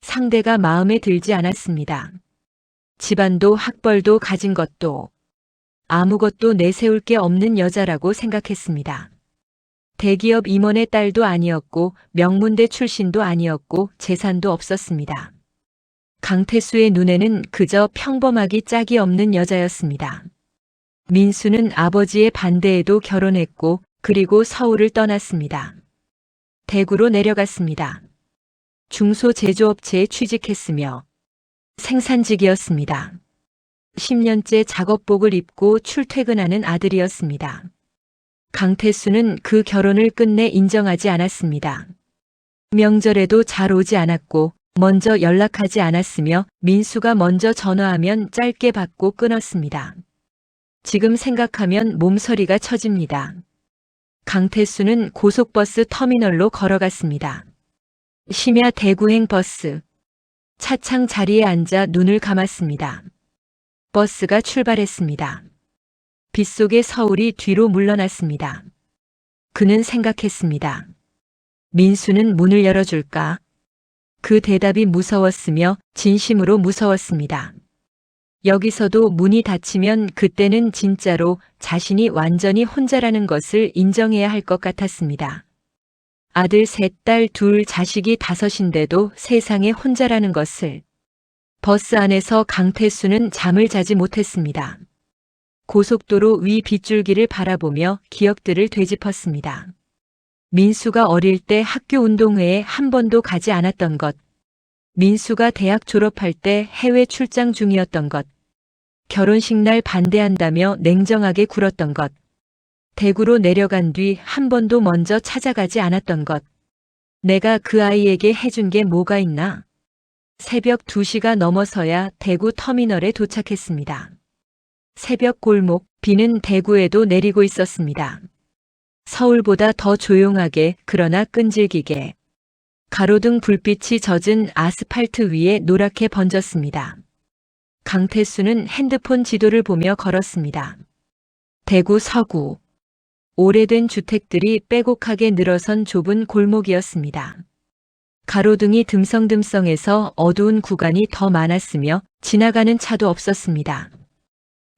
상대가 마음에 들지 않았습니다. 집안도 학벌도 가진 것도 아무것도 내세울 게 없는 여자라고 생각했습니다. 대기업 임원의 딸도 아니었고 명문대 출신도 아니었고 재산도 없었습니다. 강태수의 눈에는 그저 평범하기 짝이 없는 여자였습니다. 민수는 아버지의 반대에도 결혼했고 그리고 서울을 떠났습니다. 대구로 내려갔습니다. 중소제조업체에 취직했으며 생산직이었습니다. 10년째 작업복을 입고 출퇴근하는 아들이었습니다. 강태수는 그 결혼을 끝내 인정하지 않았습니다. 명절에도 잘 오지 않았고 먼저 연락하지 않았으며 민수가 먼저 전화하면 짧게 받고 끊었습니다. 지금 생각하면 몸서리가 쳐집니다. 강태수는 고속버스 터미널로 걸어갔습니다. 심야 대구행 버스. 차창 자리에 앉아 눈을 감았습니다. 버스가 출발했습니다. 빗속의 서울이 뒤로 물러났습니다. 그는 생각했습니다. 민수는 문을 열어줄까? 그 대답이 무서웠으며 진심으로 무서웠습니다. 여기서도 문이 닫히면 그때는 진짜로 자신이 완전히 혼자라는 것을 인정해야 할 것 같았습니다. 아들 3, 딸 2, 자식이 5인데도 세상에 혼자라는 것을. 버스 안에서 강태수는 잠을 자지 못했습니다. 고속도로 위 빗줄기를 바라보며 기억들을 되짚었습니다. 민수가 어릴 때 학교 운동회에 한 번도 가지 않았던 것. 민수가 대학 졸업할 때 해외 출장 중이었던 것. 결혼식 날 반대한다며 냉정하게 굴었던 것. 대구로 내려간 뒤 한 번도 먼저 찾아가지 않았던 것. 내가 그 아이에게 해준 게 뭐가 있나? 새벽 2시가 넘어서야 대구 터미널에 도착했습니다. 새벽 골목, 비는 대구에도 내리고 있었습니다. 서울보다 더 조용하게 그러나 끈질기게. 가로등 불빛이 젖은 아스팔트 위에 노랗게 번졌습니다. 강태수는 핸드폰 지도를 보며 걸었습니다. 대구 서구. 오래된 주택들이 빼곡하게 늘어선 좁은 골목이었습니다. 가로등이 듬성듬성해서 어두운 구간이 더 많았으며 지나가는 차도 없었습니다.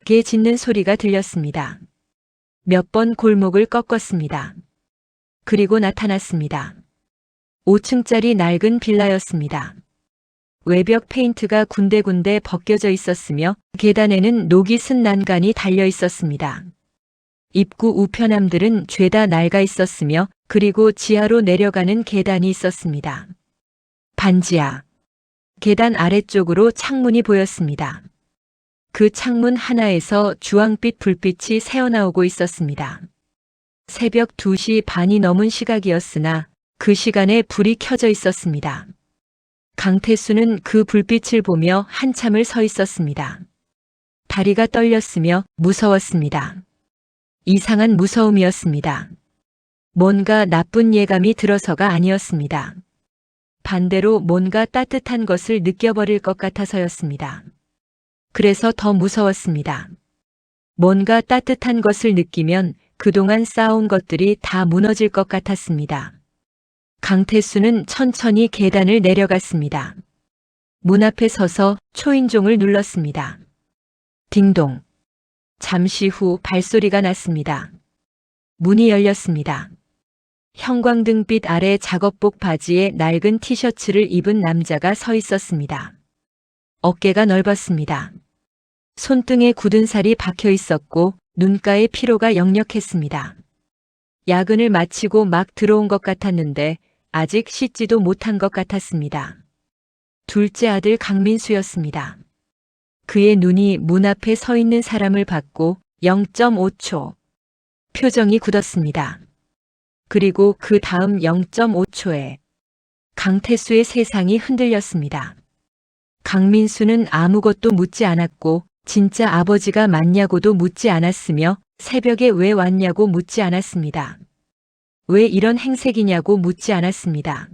개 짖는 소리가 들렸습니다. 몇 번 골목을 꺾었습니다. 그리고 나타났습니다. 5층짜리 낡은 빌라였습니다. 외벽 페인트가 군데군데 벗겨져 있었으며 계단에는 녹이 쓴 난간이 달려 있었습니다. 입구 우편함들은 죄다 낡아 있었으며 그리고 지하로 내려가는 계단이 있었습니다. 반지하. 계단 아래쪽으로 창문이 보였습니다. 그 창문 하나에서 주황빛 불빛이 새어나오고 있었습니다. 새벽 2시 반이 넘은 시각이었으나 그 시간에 불이 켜져 있었습니다. 강태수는 그 불빛을 보며 한참을 서 있었습니다. 다리가 떨렸으며 무서웠습니다. 이상한 무서움이었습니다. 뭔가 나쁜 예감이 들어서가 아니었습니다. 반대로 뭔가 따뜻한 것을 느껴버릴 것 같아서였습니다. 그래서 더 무서웠습니다. 뭔가 따뜻한 것을 느끼면 그동안 쌓아온 것들이 다 무너질 것 같았습니다. 강태수는 천천히 계단을 내려갔습니다. 문 앞에 서서 초인종을 눌렀습니다. 딩동. 잠시 후 발소리가 났습니다. 문이 열렸습니다. 형광등빛 아래 작업복 바지에 낡은 티셔츠를 입은 남자가 서 있었습니다. 어깨가 넓었습니다. 손등에 굳은 살이 박혀 있었고 눈가에 피로가 역력했습니다. 야근을 마치고 막 들어온 것 같았는데 아직 씻지도 못한 것 같았습니다. 둘째 아들 강민수였습니다. 그의 눈이 문 앞에 서 있는 사람을 봤고 0.5초. 표정이 굳었습니다. 그리고 그 다음 0.5초에 강태수의 세상이 흔들렸습니다. 강민수는 아무것도 묻지 않았고 진짜 아버지가 맞냐고도 묻지 않았으며 새벽에 왜 왔냐고 묻지 않았습니다. 왜 이런 행색이냐고 묻지 않았습니다.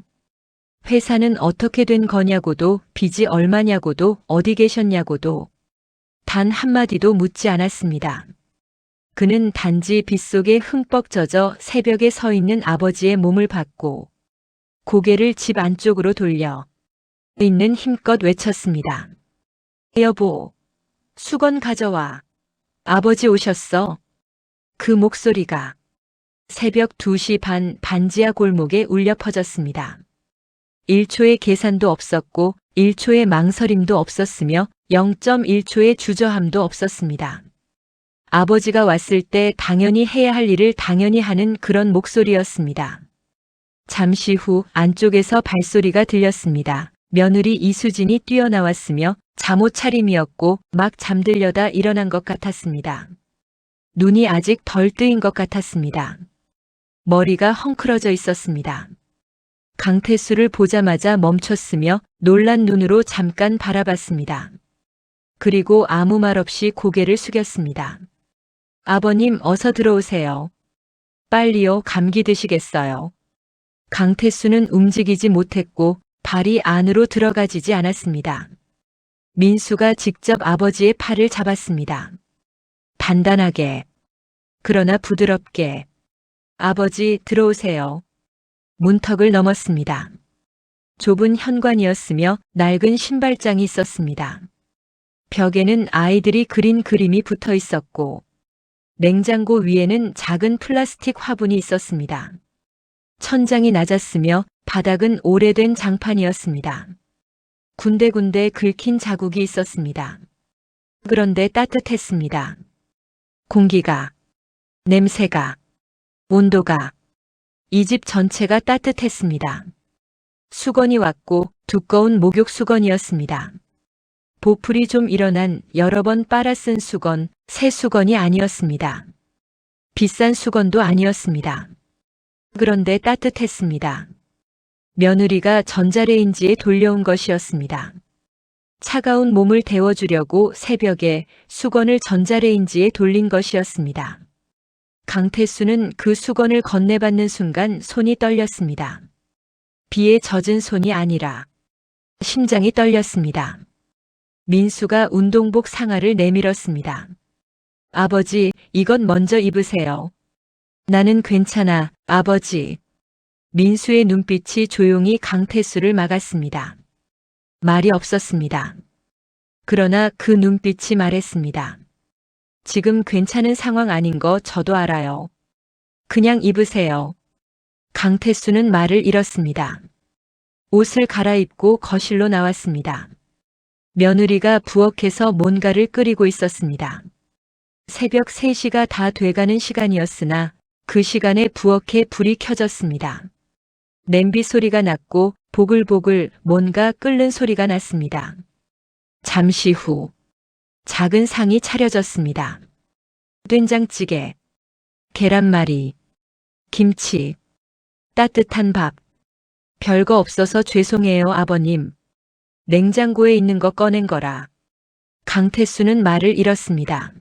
회사는 어떻게 된 거냐고도 빚이 얼마냐고도 어디 계셨냐고도 단 한마디도 묻지 않았습니다. 그는 단지 빗속에 흠뻑 젖어 새벽에 서 있는 아버지의 몸을 봤고 고개를 집 안쪽으로 돌려 있는 힘껏 외쳤습니다. 여보, 수건 가져와. 아버지 오셨어. 그 목소리가 새벽 2시 반 반지하 골목에 울려 퍼졌습니다. 1초의 계산도 없었고 1초의 망설임도 없었으며 0.1초의 주저함도 없었습니다. 아버지가 왔을 때 당연히 해야 할 일을 당연히 하는 그런 목소리였습니다. 잠시 후 안쪽에서 발소리가 들렸습니다. 며느리 이수진이 뛰어나왔으며 잠옷 차림이었고 막 잠들려다 일어난 것 같았습니다. 눈이 아직 덜 뜨인 것 같았습니다. 머리가 헝클어져 있었습니다. 강태수를 보자마자 멈췄으며 놀란 눈으로 잠깐 바라봤습니다. 그리고 아무 말 없이 고개를 숙였습니다. 아버님 어서 들어오세요. 빨리요, 감기 드시겠어요. 강태수는 움직이지 못했고 발이 안으로 들어가지지 않았습니다. 민수가 직접 아버지의 팔을 잡았습니다. 단단하게, 그러나 부드럽게. 아버지 들어오세요. 문턱을 넘었습니다. 좁은 현관이었으며 낡은 신발장이 있었습니다. 벽에는 아이들이 그린 그림이 붙어 있었고 냉장고 위에는 작은 플라스틱 화분이 있었습니다. 천장이 낮았으며 바닥은 오래된 장판이었습니다. 군데군데 긁힌 자국이 있었습니다. 그런데 따뜻했습니다. 공기가, 냄새가, 온도가, 이 집 전체가 따뜻했습니다. 수건이 왔고 두꺼운 목욕 수건이었습니다. 보풀이 좀 일어난 여러 번 빨아 쓴 수건, 새 수건이 아니었습니다. 비싼 수건도 아니었습니다. 그런데 따뜻했습니다. 며느리가 전자레인지에 돌려온 것이었습니다. 차가운 몸을 데워주려고 새벽에 수건을 전자레인지에 돌린 것이었습니다. 강태수는 그 수건을 건네받는 순간 손이 떨렸습니다. 비에 젖은 손이 아니라 심장이 떨렸습니다. 민수가 운동복 상아를 내밀었습니다. 아버지, 이것 먼저 입으세요. 나는 괜찮아, 아버지. 민수의 눈빛이 조용히 강태수를 막았습니다. 말이 없었습니다. 그러나 그 눈빛이 말했습니다. 지금 괜찮은 상황 아닌 거 저도 알아요. 그냥 입으세요. 강태수는 말을 잃었습니다. 옷을 갈아입고 거실로 나왔습니다. 며느리가 부엌에서 뭔가를 끓이고 있었습니다. 새벽 3시가 다 돼가는 시간이었으나 그 시간에 부엌에 불이 켜졌습니다. 냄비 소리가 났고 보글보글 뭔가 끓는 소리가 났습니다. 잠시 후 작은 상이 차려졌습니다. 된장찌개, 계란말이, 김치, 따뜻한 밥. 별거 없어서 죄송해요, 아버님. 냉장고에 있는 거 꺼낸 거라. 강태수는 말을 잃었습니다.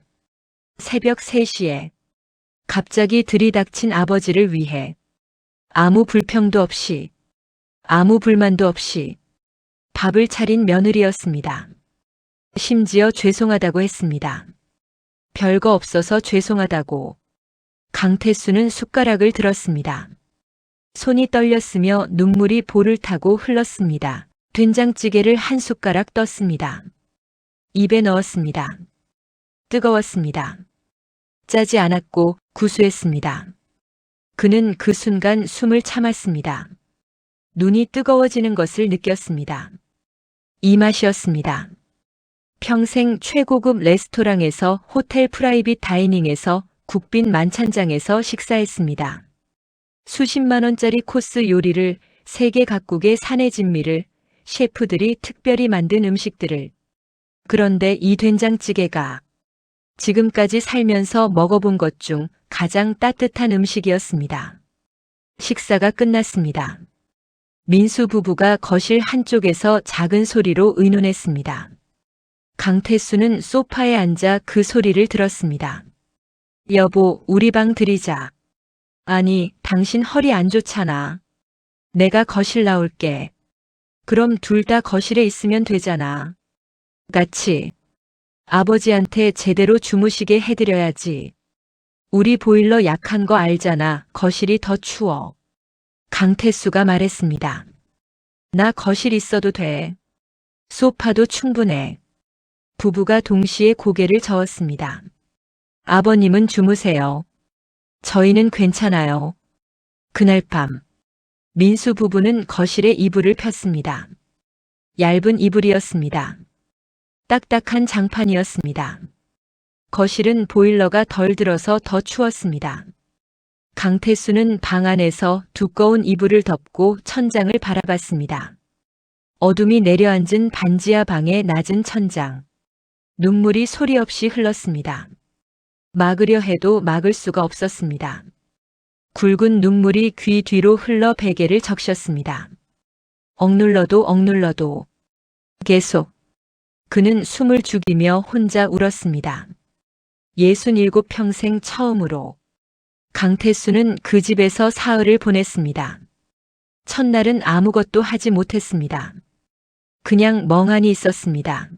새벽 3시에 갑자기 들이닥친 아버지를 위해 아무 불평도 없이, 아무 불만도 없이 밥을 차린 며느리였습니다. 심지어 죄송하다고 했습니다. 별거 없어서 죄송하다고. 강태수는 숟가락을 들었습니다. 손이 떨렸으며 눈물이 볼을 타고 흘렀습니다. 된장찌개를 한 숟가락 떴습니다. 입에 넣었습니다. 뜨거웠습니다. 짜지 않았고 구수했습니다. 그는 그 순간 숨을 참았습니다. 눈이 뜨거워지는 것을 느꼈습니다. 이 맛이었습니다. 평생 최고급 레스토랑에서 호텔 프라이빗 다이닝에서 국빈 만찬장에서 식사했습니다. 수십만 원짜리 코스 요리를 세계 각국의 산의 진미를 셰프들이 특별히 만든 음식들을. 그런데 이 된장찌개가 지금까지 살면서 먹어본 것 중 가장 따뜻한 음식이었습니다. 식사가 끝났습니다. 민수 부부가 거실 한쪽에서 작은 소리로 의논했습니다. 강태수는 소파에 앉아 그 소리를 들었습니다. 여보, 우리 방 들이자. 아니, 당신 허리 안 좋잖아. 내가 거실 나올게. 그럼 둘 다 거실에 있으면 되잖아. 같이. 아버지한테 제대로 주무시게 해드려야지. 우리 보일러 약한 거 알잖아. 거실이 더 추워. 강태수가 말했습니다. 나 거실 있어도 돼. 소파도 충분해. 부부가 동시에 고개를 저었습니다. 아버님은 주무세요. 저희는 괜찮아요. 그날 밤, 민수 부부는 거실에 이불을 폈습니다. 얇은 이불이었습니다. 딱딱한 장판이었습니다. 거실은 보일러가 덜 들어서 더 추웠습니다. 강태수는 방 안에서 두꺼운 이불을 덮고 천장을 바라봤습니다. 어둠이 내려앉은 반지하 방의 낮은 천장. 눈물이 소리 없이 흘렀습니다. 막으려 해도 막을 수가 없었습니다. 굵은 눈물이 귀 뒤로 흘러 베개를 적셨습니다. 억눌러도 계속. 그는 숨을 죽이며 혼자 울었습니다. 67평생 처음으로. 강태수는 그 집에서 사흘을 보냈습니다. 첫날은 아무것도 하지 못했습니다. 그냥 멍하니 있었습니다.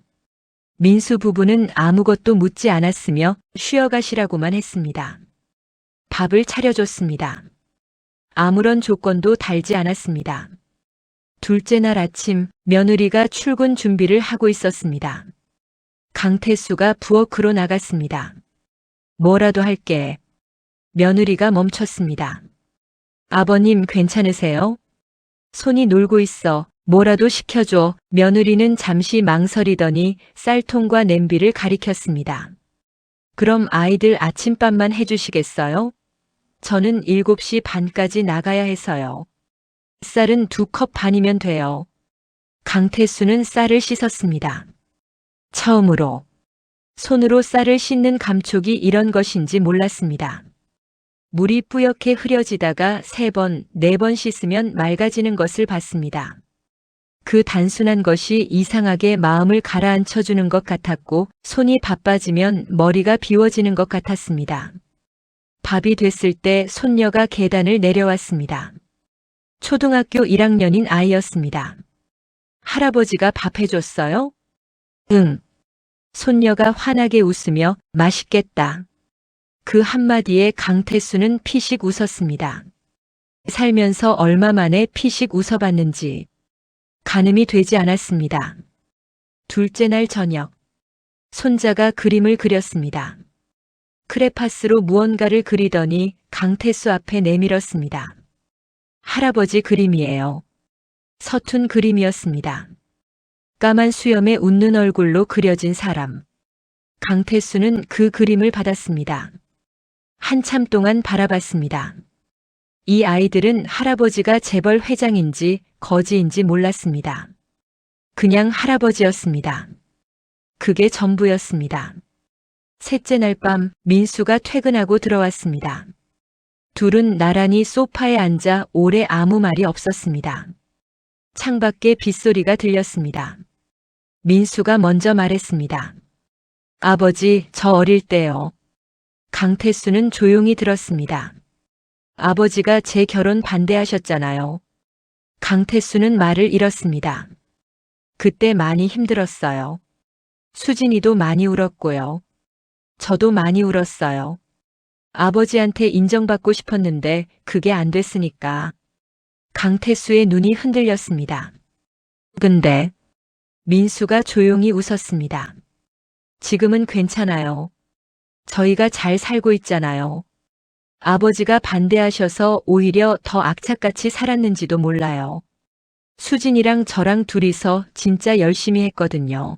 민수 부부는 아무것도 묻지 않았으며 쉬어가시라고만 했습니다. 밥을 차려줬습니다. 아무런 조건도 달지 않았습니다. 둘째 날 아침 며느리가 출근 준비를 하고 있었습니다. 강태수가 부엌으로 나갔습니다. 뭐라도 할게. 며느리가 멈췄습니다. 아버님 괜찮으세요? 손이 놀고 있어. 뭐라도 시켜줘. 며느리는 잠시 망설이더니 쌀통과 냄비를 가리켰습니다. 그럼 아이들 아침밥만 해주시겠어요? 저는 7시 반까지 나가야 해서요. 쌀은 2컵 반이면 돼요. 강태수는 쌀을 씻었습니다. 처음으로 손으로 쌀을 씻는 감촉이 이런 것인지 몰랐습니다. 물이 뿌옇게 흐려지다가 3번, 4번 씻으면 맑아지는 것을 봤습니다. 그 단순한 것이 이상하게 마음을 가라앉혀주는 것 같았고 손이 바빠지면 머리가 비워지는 것 같았습니다. 밥이 됐을 때 손녀가 계단을 내려왔습니다. 초등학교 1학년인 아이였습니다. 할아버지가 밥 해줬어요? 응. 손녀가 환하게 웃으며 맛있겠다. 그 한마디에 강태수는 피식 웃었습니다. 살면서 얼마 만에 피식 웃어봤는지 가늠이 되지 않았습니다. 둘째 날 저녁, 손자가 그림을 그렸습니다. 크레파스로 무언가를 그리더니 강태수 앞에 내밀었습니다. 할아버지 그림이에요. 서툰 그림이었습니다. 까만 수염에 웃는 얼굴로 그려진 사람. 강태수는 그 그림을 받았습니다. 한참 동안 바라봤습니다. 이 아이들은 할아버지가 재벌 회장인지 거지인지 몰랐습니다. 그냥 할아버지였습니다. 그게 전부였습니다. 셋째 날 밤 민수가 퇴근하고 들어왔습니다. 둘은 나란히 소파에 앉아 오래 아무 말이 없었습니다. 창밖에 빗소리가 들렸습니다. 민수가 먼저 말했습니다. 아버지, 저 어릴 때요. 강태수는 조용히 들었습니다. 아버지가 제 결혼 반대하셨잖아요. 강태수는 말을 잃었습니다. 그때 많이 힘들었어요. 수진이도 많이 울었고요. 저도 많이 울었어요. 아버지한테 인정받고 싶었는데 그게 안 됐으니까. 강태수의 눈이 흔들렸습니다. 근데 민수가 조용히 웃었습니다. 지금은 괜찮아요. 저희가 잘 살고 있잖아요. 아버지가 반대하셔서 오히려 더 악착같이 살았는지도 몰라요. 수진이랑 저랑 둘이서 진짜 열심히 했거든요.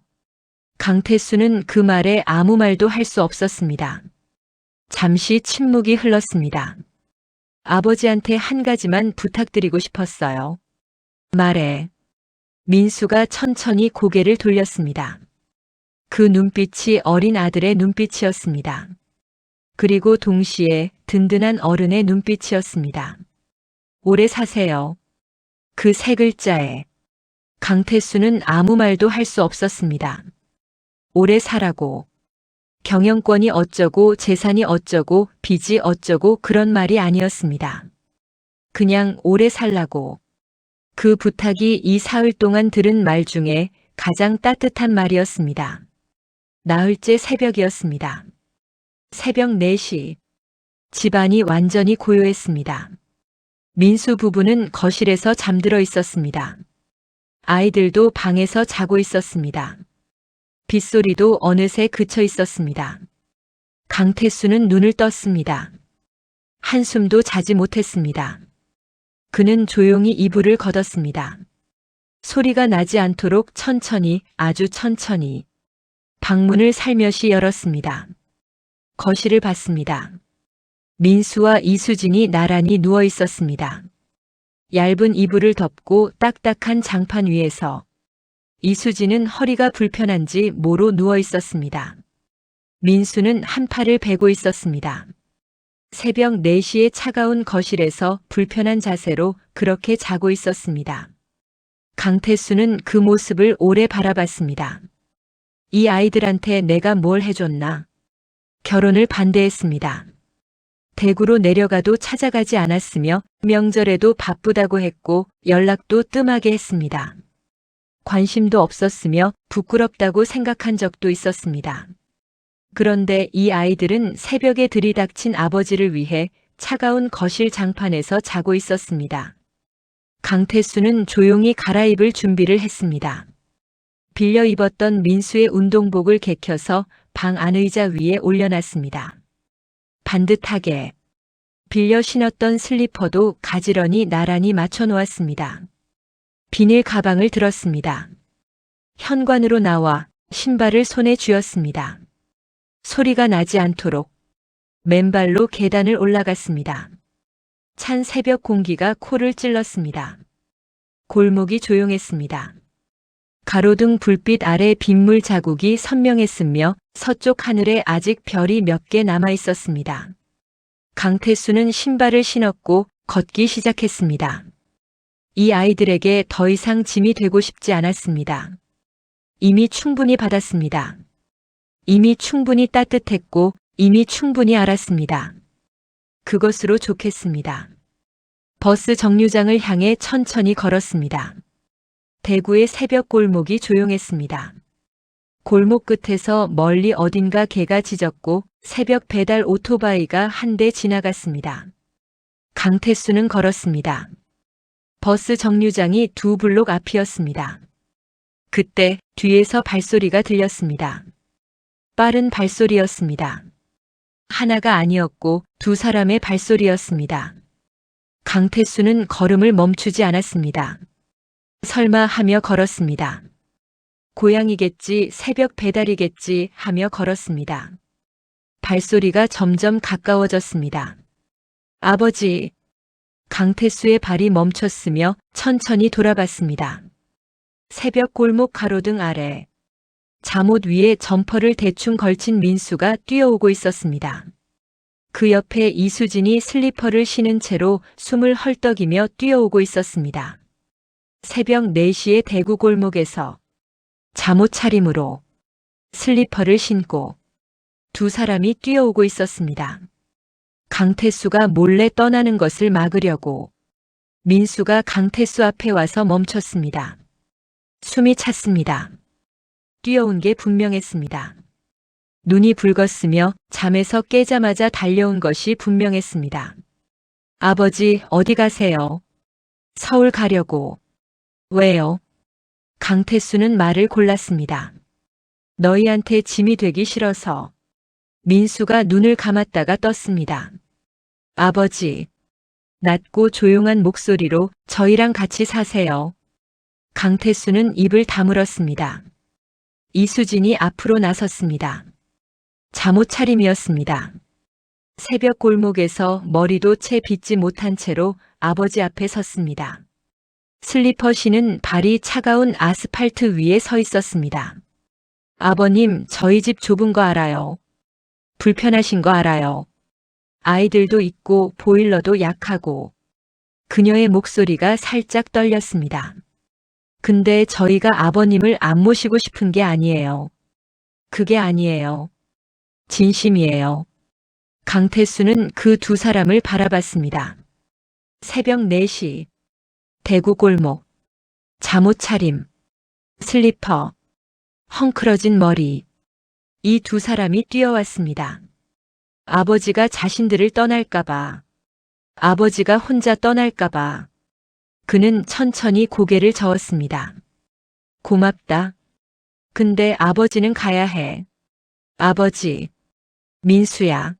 강태수는 그 말에 아무 말도 할 수 없었습니다. 잠시 침묵이 흘렀습니다. 아버지한테 한 가지만 부탁드리고 싶었어요. 말해. 민수가 천천히 고개를 돌렸습니다. 그 눈빛이 어린 아들의 눈빛이었습니다. 그리고 동시에 든든한 어른의 눈빛이었습니다. 오래 사세요. 그 세 글자에 강태수는 아무 말도 할 수 없었습니다. 오래 사라고. 경영권이 어쩌고 재산이 어쩌고 빚이 어쩌고 그런 말이 아니었습니다. 그냥 오래 살라고. 그 부탁이 이 사흘 동안 들은 말 중에 가장 따뜻한 말이었습니다. 나흘째 새벽이었습니다. 새벽 4시. 집안이 완전히 고요했습니다. 민수 부부는 거실에서 잠들어 있었습니다. 아이들도 방에서 자고 있었습니다. 빗소리도 어느새 그쳐 있었습니다. 강태수는 눈을 떴습니다. 한숨도 자지 못했습니다. 그는 조용히 이불을 걷었습니다. 소리가 나지 않도록 천천히, 아주 천천히 방문을 살며시 열었습니다. 거실을 봤습니다. 민수와 이수진이 나란히 누워 있었습니다. 얇은 이불을 덮고 딱딱한 장판 위에서 이수진은 허리가 불편한지 모로 누워 있었습니다. 민수는 한 팔을 베고 있었습니다. 새벽 4시에 차가운 거실에서 불편한 자세로 그렇게 자고 있었습니다. 강태수는 그 모습을 오래 바라봤습니다. 이 아이들한테 내가 뭘 해줬나? 결혼을 반대했습니다. 대구로 내려가도 찾아가지 않았으며 명절에도 바쁘다고 했고 연락도 뜸하게 했습니다. 관심도 없었으며 부끄럽다고 생각한 적도 있었습니다. 그런데 이 아이들은 새벽에 들이닥친 아버지를 위해 차가운 거실 장판에서 자고 있었습니다. 강태수는 조용히 갈아입을 준비를 했습니다. 빌려 입었던 민수의 운동복을 개켜서 방 안 의자 위에 올려놨습니다. 반듯하게 빌려 신었던 슬리퍼도 가지런히 나란히 맞춰 놓았습니다. 비닐 가방을 들었습니다. 현관으로 나와 신발을 손에 쥐었습니다. 소리가 나지 않도록 맨발로 계단을 올라갔습니다. 찬 새벽 공기가 코를 찔렀습니다. 골목이 조용했습니다. 가로등 불빛 아래 빗물 자국이 선명했으며 서쪽 하늘에 아직 별이 몇 개 남아 있었습니다. 강태수는 신발을 신었고 걷기 시작했습니다. 이 아이들에게 더 이상 짐이 되고 싶지 않았습니다. 이미 충분히 받았습니다. 이미 충분히 따뜻했고 이미 충분히 알았습니다. 그것으로 좋겠습니다. 버스 정류장을 향해 천천히 걸었습니다. 대구의 새벽 골목이 조용했습니다. 골목 끝에서 멀리 어딘가 개가 짖었고 새벽 배달 오토바이가 한 대 지나갔습니다. 강태수는 걸었습니다. 버스 정류장이 2블록 앞이었습니다. 그때 뒤에서 발소리가 들렸습니다. 빠른 발소리였습니다. 하나가 아니었고 2사람의 발소리였습니다. 강태수는 걸음을 멈추지 않았습니다. 설마 하며 걸었습니다. 고향이겠지, 새벽 배달이겠지 하며 걸었습니다. 발소리가 점점 가까워졌습니다. 아버지! 강태수의 발이 멈췄으며 천천히 돌아봤습니다. 새벽 골목 가로등 아래 잠옷 위에 점퍼를 대충 걸친 민수가 뛰어오고 있었습니다. 그 옆에 이수진이 슬리퍼를 신은 채로 숨을 헐떡이며 뛰어오고 있었습니다. 새벽 4시의 대구 골목에서 잠옷 차림으로 슬리퍼를 신고 2사람이 뛰어오고 있었습니다. 강태수가 몰래 떠나는 것을 막으려고 민수가 강태수 앞에 와서 멈췄습니다. 숨이 찼습니다. 뛰어온 게 분명했습니다. 눈이 붉었으며 잠에서 깨자마자 달려온 것이 분명했습니다. 아버지, 어디 가세요? 서울 가려고. 왜요? 강태수는 말을 골랐습니다. 너희한테 짐이 되기 싫어서. 민수가 눈을 감았다가 떴습니다. 아버지. 낮고 조용한 목소리로 저희랑 같이 사세요. 강태수는 입을 다물었습니다. 이수진이 앞으로 나섰습니다. 잠옷 차림이었습니다. 새벽 골목에서 머리도 채 빗지 못한 채로 아버지 앞에 섰습니다. 슬리퍼 신은 발이 차가운 아스팔트 위에 서 있었습니다. 아버님, 저희 집 좁은 거 알아요. 불편하신 거 알아요. 아이들도 있고 보일러도 약하고. 그녀의 목소리가 살짝 떨렸습니다. 근데 저희가 아버님을 안 모시고 싶은 게 아니에요. 그게 아니에요. 진심이에요. 강태수는 그 두 사람을 바라봤습니다. 새벽 4시. 대구 골목. 잠옷 차림. 슬리퍼. 헝클어진 머리. 이 두 사람이 뛰어왔습니다. 아버지가 자신들을 떠날까봐. 아버지가 혼자 떠날까봐. 그는 천천히 고개를 저었습니다. 고맙다. 근데 아버지는 가야 해. 아버지. 민수야.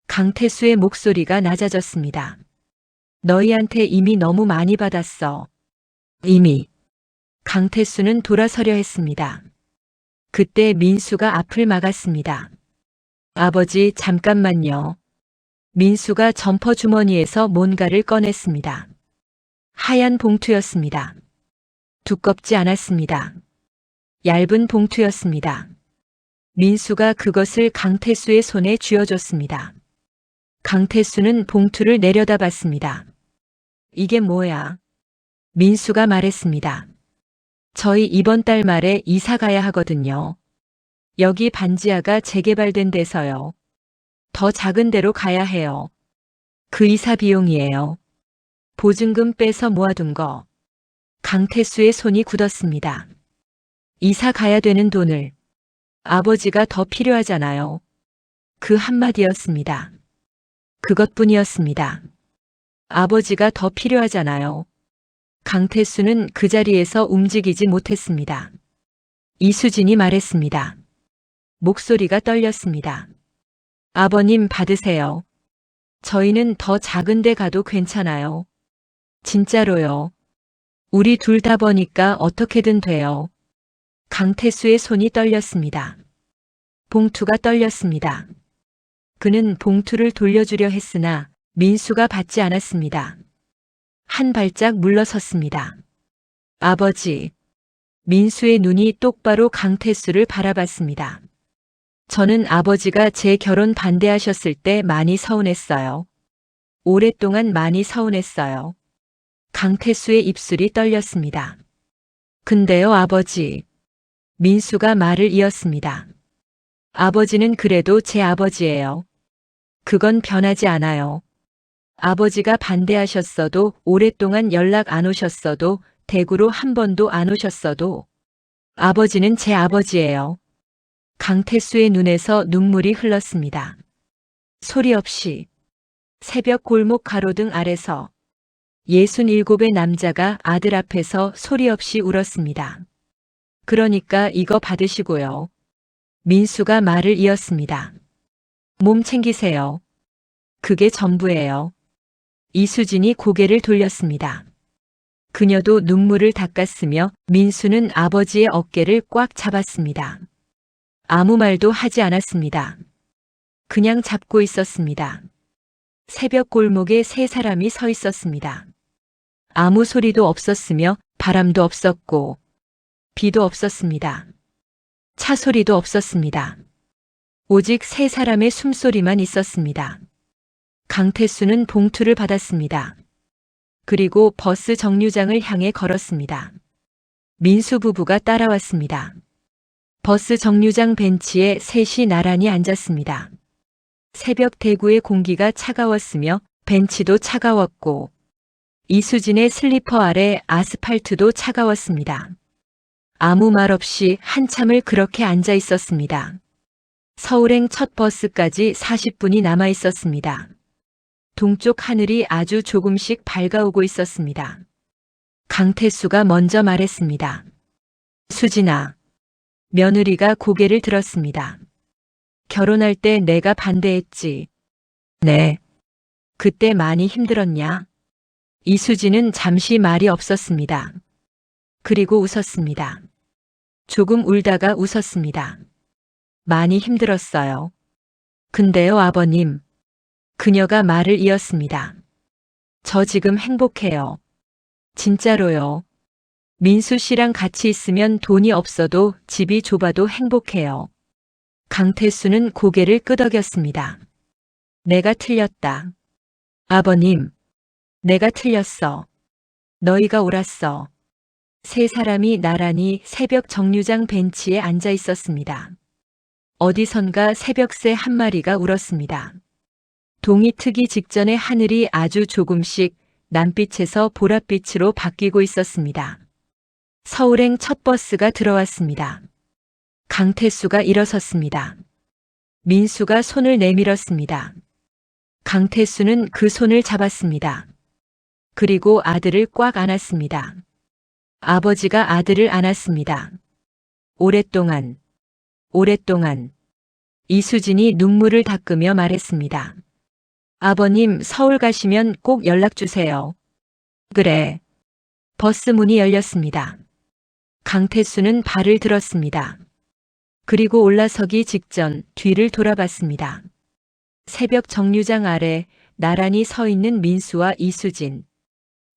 강태수의 목소리가 낮아졌습니다. 너희한테 이미 너무 많이 받았어. 이미. 강태수는 돌아서려 했습니다. 그때 민수가 앞을 막았습니다. 아버지, 잠깐만요. 민수가 점퍼 주머니에서 뭔가를 꺼냈습니다. 하얀 봉투였습니다. 두껍지 않았습니다. 얇은 봉투였습니다. 민수가 그것을 강태수의 손에 쥐어줬습니다. 강태수는 봉투를 내려다봤습니다. 이게 뭐야? 민수가 말했습니다. 저희 이번 달 말에 이사 가야 하거든요. 여기 반지하가 재개발된 데서요. 더 작은 데로 가야 해요. 그 이사 비용이에요. 보증금 빼서 모아둔 거. 강태수의 손이 굳었습니다. 이사 가야 되는 돈을. 아버지가 더 필요하잖아요. 그 한마디였습니다. 그것뿐이었습니다. 아버지가 더 필요하잖아요. 강태수는 그 자리에서 움직이지 못했습니다. 이수진이 말했습니다. 목소리가 떨렸습니다. 아버님 받으세요. 저희는 더 작은 데 가도 괜찮아요. 진짜로요. 우리 둘 다 버니까 어떻게든 돼요. 강태수의 손이 떨렸습니다. 봉투가 떨렸습니다. 그는 봉투를 돌려주려 했으나 민수가 받지 않았습니다. 한 발짝 물러섰습니다. 아버지. 민수의 눈이 똑바로 강태수를 바라봤습니다. 저는 아버지가 제 결혼 반대하셨을 때 많이 서운했어요. 오랫동안 많이 서운했어요. 강태수의 입술이 떨렸습니다. 근데요, 아버지. 민수가 말을 이었습니다. 아버지는 그래도 제 아버지예요. 그건 변하지 않아요. 아버지가 반대하셨어도 오랫동안 연락 안 오셨어도 대구로 한 번도 안 오셨어도 아버지는 제 아버지예요. 강태수의 눈에서 눈물이 흘렀습니다. 소리 없이 새벽 골목 가로등 아래서 67의 남자가 아들 앞에서 소리 없이 울었습니다. 그러니까 이거 받으시고요. 민수가 말을 이었습니다. 몸 챙기세요. 그게 전부예요. 이수진이 고개를 돌렸습니다. 그녀도 눈물을 닦았으며 민수는 아버지의 어깨를 꽉 잡았습니다. 아무 말도 하지 않았습니다. 그냥 잡고 있었습니다. 새벽 골목에 세 사람이 서 있었습니다. 아무 소리도 없었으며 바람도 없었고 비도 없었습니다. 차 소리도 없었습니다. 오직 세 사람의 숨소리만 있었습니다. 강태수는 봉투를 받았습니다. 그리고 버스 정류장을 향해 걸었습니다. 민수 부부가 따라왔습니다. 버스 정류장 벤치에 셋이 나란히 앉았습니다. 새벽 대구의 공기가 차가웠으며 벤치도 차가웠고 이수진의 슬리퍼 아래 아스팔트도 차가웠습니다. 아무 말 없이 한참을 그렇게 앉아 있었습니다. 서울행 첫 버스까지 40분이 남아 있었습니다. 동쪽 하늘이 아주 조금씩 밝아오고 있었습니다. 강태수가 먼저 말했습니다. 수진아. 며느리가 고개를 들었습니다. 결혼할 때 내가 반대했지. 네. 그때 많이 힘들었냐? 이수진은 잠시 말이 없었습니다. 그리고 웃었습니다. 조금 울다가 웃었습니다. 많이 힘들었어요. 근데요, 아버님. 그녀가 말을 이었습니다. 저 지금 행복해요. 진짜로요. 민수 씨랑 같이 있으면 돈이 없어도 집이 좁아도 행복해요. 강태수는 고개를 끄덕였습니다. 내가 틀렸다. 아버님, 내가 틀렸어. 너희가 옳았어. 세 사람이 나란히 새벽 정류장 벤치에 앉아 있었습니다. 어디선가 새벽새 한 마리가 울었습니다. 동이 트기 직전에 하늘이 아주 조금씩 남빛에서 보랏빛으로 바뀌고 있었습니다. 서울행 첫 버스가 들어왔습니다. 강태수가 일어섰습니다. 민수가 손을 내밀었습니다. 강태수는 그 손을 잡았습니다. 그리고 아들을 꽉 안았습니다. 아버지가 아들을 안았습니다. 오랫동안 이수진이 눈물을 닦으며 말했습니다. 아버님 서울 가시면 꼭 연락 주세요. 그래. 버스 문이 열렸습니다. 강태수는 발을 들었습니다. 그리고 올라서기 직전 뒤를 돌아봤습니다. 새벽 정류장 아래 나란히 서 있는 민수와 이수진.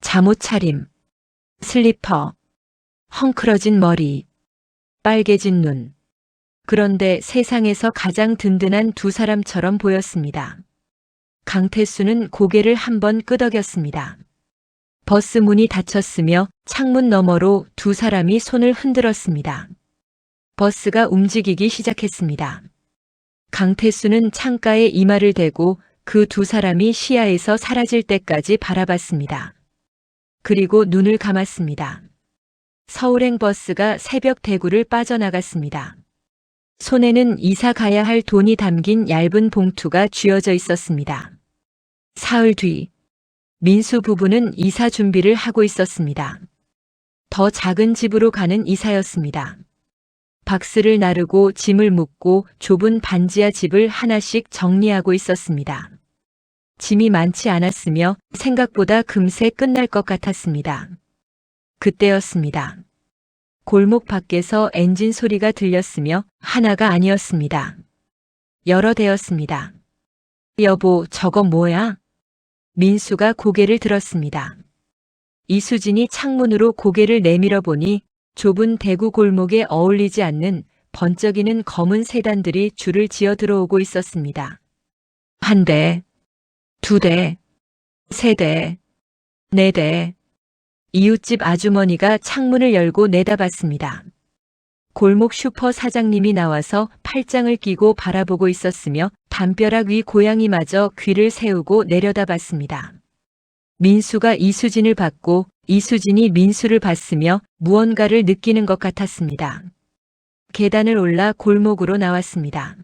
잠옷 차림, 슬리퍼, 헝클어진 머리, 빨개진 눈. 그런데 세상에서 가장 든든한 두 사람처럼 보였습니다. 강태수는 고개를 한번 끄덕였습니다. 버스 문이 닫혔으며 창문 너머로 두 사람이 손을 흔들었습니다. 버스가 움직이기 시작했습니다. 강태수는 창가에 이마를 대고 그 두 사람이 시야에서 사라질 때까지 바라봤습니다. 그리고 눈을 감았습니다. 서울행 버스가 새벽 대구를 빠져나갔습니다. 손에는 이사 가야 할 돈이 담긴 얇은 봉투가 쥐어져 있었습니다. 사흘 뒤, 민수 부부는 이사 준비를 하고 있었습니다. 더 작은 집으로 가는 이사였습니다. 박스를 나르고 짐을 묶고 좁은 반지하 집을 하나씩 정리하고 있었습니다. 짐이 많지 않았으며 생각보다 금세 끝날 것 같았습니다. 그때였습니다. 골목 밖에서 엔진 소리가 들렸으며 하나가 아니었습니다. 여러 대였습니다. 여보, 저거 뭐야? 민수가 고개를 들었습니다. 이수진이 창문으로 고개를 내밀어 보니 좁은 대구 골목에 어울리지 않는 번쩍이는 검은 세단들이 줄을 지어 들어오고 있었습니다. 한 대, 두 대, 세 대, 네 대. 이웃집 아주머니가 창문을 열고 내다봤습니다. 골목 슈퍼 사장님이 나와서 팔짱을 끼고 바라보고 있었으며 담벼락 위 고양이마저 귀를 세우고 내려다봤습니다. 민수가 이수진을 봤고 이수진이 민수를 봤으며 무언가를 느끼는 것 같았습니다. 계단을 올라 골목으로 나왔습니다.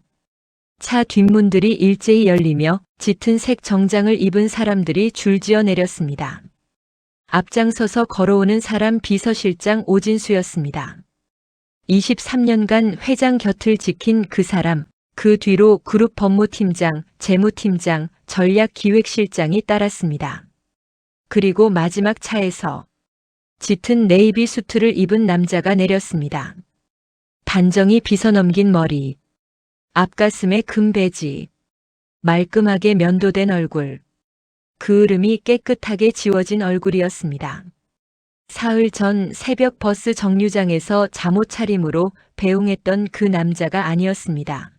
차 뒷문들이 일제히 열리며 짙은 색 정장을 입은 사람들이 줄지어 내렸습니다. 앞장서서 걸어오는 사람 비서실장 오진수였습니다. 23년간 회장 곁을 지킨 그 사람, 그 뒤로 그룹 법무팀장, 재무팀장, 전략기획실장이 따랐습니다. 그리고 마지막 차에서 짙은 네이비 수트를 입은 남자가 내렸습니다. 단정히 빗어넘긴 머리, 앞가슴에 금배지, 말끔하게 면도된 얼굴, 그을음이 깨끗하게 지워진 얼굴이었습니다. 사흘 전 새벽 버스 정류장에서 잠옷 차림으로 배웅했던 그 남자가 아니었습니다.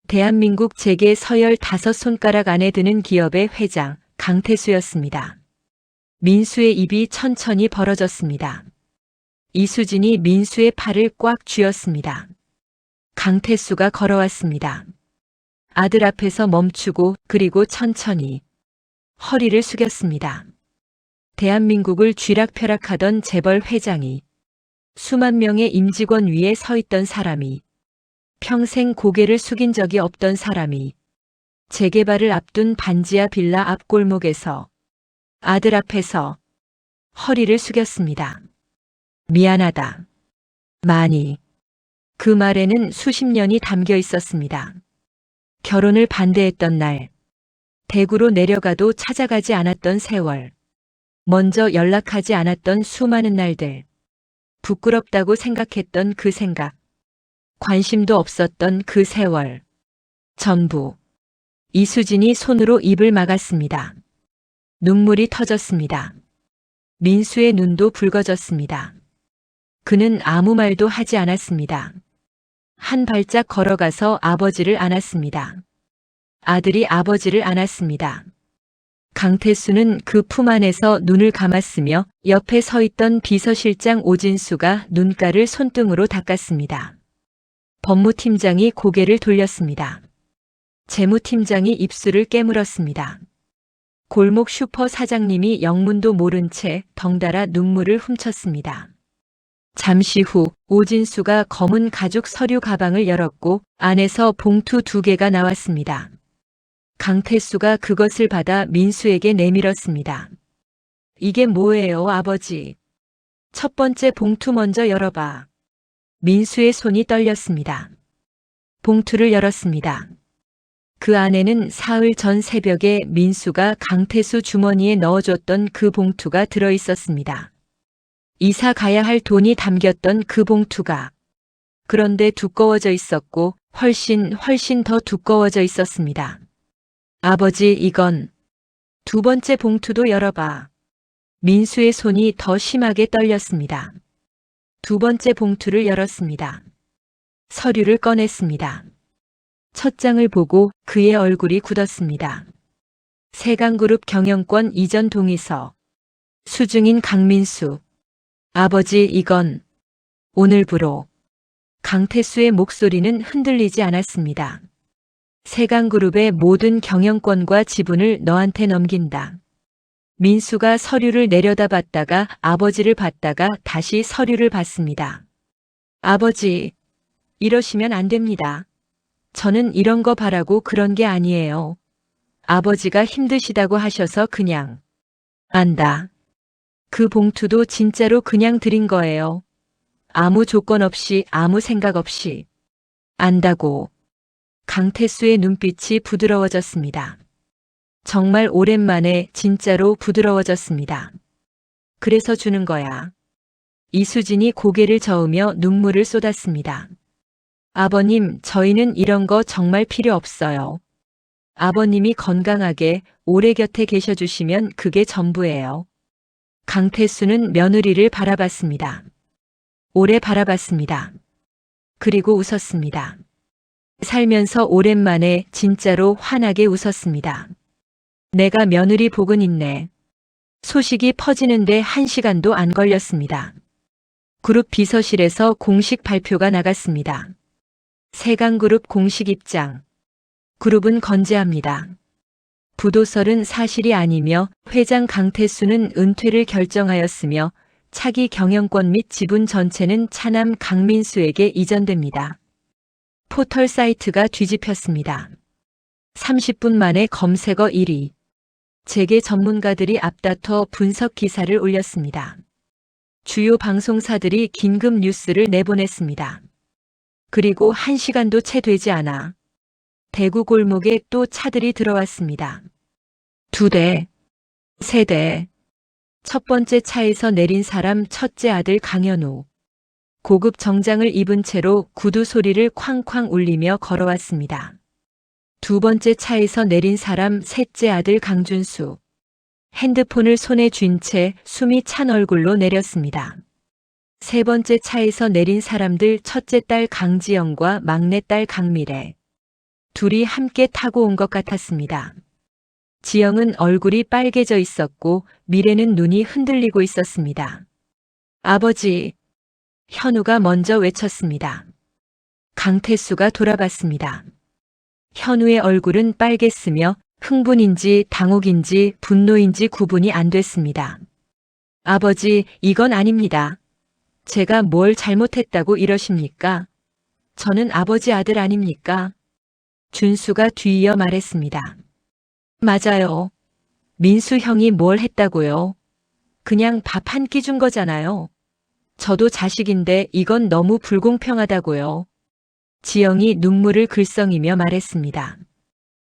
대한민국 재계 서열 5손가락 안에 드는 기업의 회장 강태수였습니다. 민수의 입이 천천히 벌어졌습니다. 이수진이 민수의 팔을 꽉 쥐었습니다. 강태수가 걸어왔습니다. 아들 앞에서 멈추고 그리고 천천히 허리를 숙였습니다. 대한민국을 쥐락펴락하던 재벌 회장이 수만 명의 임직원 위에 서 있던 사람이 평생 고개를 숙인 적이 없던 사람이 재개발을 앞둔 반지하 빌라 앞 골목에서 아들 앞에서 허리를 숙였습니다. 미안하다. 많이. 그 말에는 수십 년이 담겨 있었습니다. 결혼을 반대했던 날, 대구로 내려가도 찾아가지 않았던 세월, 먼저 연락하지 않았던 수많은 날들, 부끄럽다고 생각했던 그 생각, 관심도 없었던 그 세월, 전부. 이수진이 손으로 입을 막았습니다. 눈물이 터졌습니다. 민수의 눈도 붉어졌습니다. 그는 아무 말도 하지 않았습니다. 한 발짝 걸어가서 아버지를 안았습니다. 아들이 아버지를 안았습니다. 강태수는 그 품 안에서 눈을 감았으며 옆에 서 있던 비서실장 오진수가 눈가를 손등으로 닦았습니다. 법무팀장이 고개를 돌렸습니다. 재무팀장이 입술을 깨물었습니다. 골목 슈퍼 사장님이 영문도 모른 채 덩달아 눈물을 훔쳤습니다. 잠시 후 오진수가 검은 가죽 서류 가방을 열었고 안에서 봉투 2개가 나왔습니다. 강태수가 그것을 받아 민수에게 내밀었습니다. 이게 뭐예요, 아버지? 첫 번째 봉투 먼저 열어봐. 민수의 손이 떨렸습니다. 봉투를 열었습니다. 그 안에는 사흘 전 새벽에 민수가 강태수 주머니에 넣어줬던 그 봉투가 들어 있었습니다. 이사 가야 할 돈이 담겼던 그 봉투가. 그런데 두꺼워져 있었고 훨씬 더 두꺼워져 있었습니다. 아버지, 이건. 두 번째 봉투도 열어봐. 민수의 손이 더 심하게 떨렸습니다. 두 번째 봉투를 열었습니다. 서류를 꺼냈습니다. 첫 장을 보고 그의 얼굴이 굳었습니다. 세강그룹 경영권 이전 동의서. 수중인 강민수. 아버지, 이건. 오늘부로. 강태수의 목소리는 흔들리지 않았습니다. 세강그룹의 모든 경영권과 지분을 너한테 넘긴다. 민수가 서류를 내려다봤다가 아버지를 봤다가 다시 서류를 봤습니다. 아버지, 이러시면 안 됩니다. 저는 이런 거 바라고 그런 게 아니에요. 아버지가 힘드시다고 하셔서 그냥. 안다. 그 봉투도 진짜로 그냥 드린 거예요. 아무 조건 없이, 아무 생각 없이. 안다고. 강태수의 눈빛이 부드러워졌습니다. 정말 오랜만에 진짜로 부드러워졌습니다. 그래서 주는 거야. 이수진이 고개를 저으며 눈물을 쏟았습니다. 아버님, 저희는 이런 거 정말 필요 없어요. 아버님이 건강하게 오래 곁에 계셔주시면 그게 전부예요. 강태수는 며느리를 바라봤습니다. 오래 바라봤습니다. 그리고 웃었습니다. 살면서 오랜만에 진짜로 환하게 웃었습니다. 내가 며느리 복은 있네. 소식이 퍼지는데 1시간도 안 걸렸습니다. 그룹 비서실에서 공식 발표가 나갔습니다. 세강그룹 공식 입장. 그룹은 건재합니다. 부도설은 사실이 아니며 회장 강태수는 은퇴를 결정하였으며 차기 경영권 및 지분 전체는 차남 강민수에게 이전됩니다. 포털 사이트가 뒤집혔습니다. 30분 만에 검색어 1위. 재계 전문가들이 앞다퉈 분석 기사를 올렸습니다. 주요 방송사들이 긴급 뉴스를 내보냈습니다. 그리고 1시간도 채 되지 않아 대구 골목에 또 차들이 들어왔습니다. 2대, 3대. 첫 번째 차에서 내린 사람 첫째 아들 강현우. 고급 정장을 입은 채로 구두 소리를 쾅쾅 울리며 걸어왔습니다. 두 번째 차에서 내린 사람 셋째 아들 강준수. 핸드폰을 손에 쥔 채 숨이 찬 얼굴로 내렸습니다. 세 번째 차에서 내린 사람들 첫째 딸 강지영과 막내 딸 강미래. 둘이 함께 타고 온 것 같았습니다. 지영은 얼굴이 빨개져 있었고 미래는 눈이 흔들리고 있었습니다. 아버지. 현우가 먼저 외쳤습니다. 강태수가 돌아봤습니다. 현우의 얼굴은 빨갰으며 흥분인지 당혹인지 분노인지 구분이 안 됐습니다. 아버지, 이건 아닙니다. 제가 뭘 잘못했다고 이러십니까? 저는 아버지 아들 아닙니까? 준수가 뒤이어 말했습니다. 맞아요. 민수 형이 뭘 했다고요? 그냥 밥 한 끼 준 거잖아요. 저도 자식인데 이건 너무 불공평하다고요. 지영이 눈물을 글썽이며 말했습니다.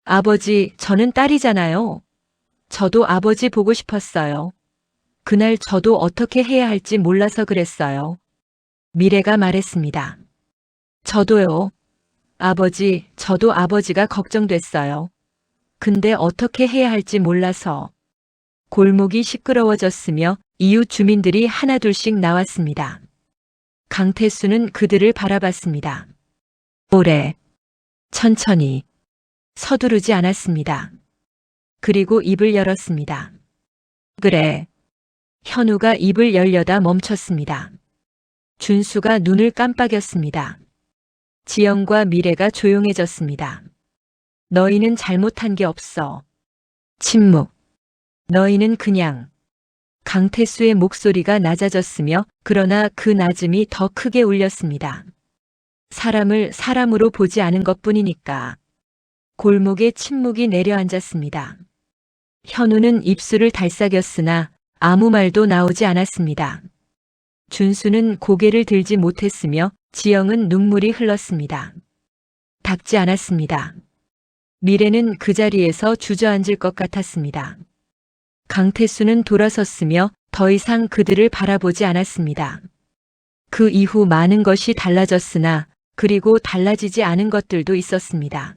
아버지, 저는 딸이잖아요. 저도 아버지 보고 싶었어요. 그날 저도 어떻게 해야 할지 몰라서 그랬어요. 미래가 말했습니다. 저도요. 아버지, 저도 아버지가 걱정됐어요. 근데 어떻게 해야 할지 몰라서. 골목이 시끄러워졌으며 이웃 주민들이 하나둘씩 나왔습니다. 강태수는 그들을 바라봤습니다. 오래, 천천히, 서두르지 않았습니다. 그리고 입을 열었습니다. 그래. 현우가 입을 열려다 멈췄습니다. 준수가 눈을 깜빡였습니다. 지영과 미래가 조용해졌습니다. 너희는 잘못한 게 없어. 침묵. 너희는 그냥. 강태수의 목소리가 낮아졌으며 그러나 그 낮음이 더 크게 울렸습니다. 사람을 사람으로 보지 않은 것뿐이니까. 골목에 침묵이 내려앉았습니다. 현우는 입술을 달싹였으나 아무 말도 나오지 않았습니다. 준수는 고개를 들지 못했으며 지영은 눈물이 흘렀습니다. 닿지 않았습니다. 미래는 그 자리에서 주저앉을 것 같았습니다. 강태수는 돌아섰으며 더 이상 그들을 바라보지 않았습니다. 그 이후 많은 것이 달라졌으나 그리고 달라지지 않은 것들도 있었습니다.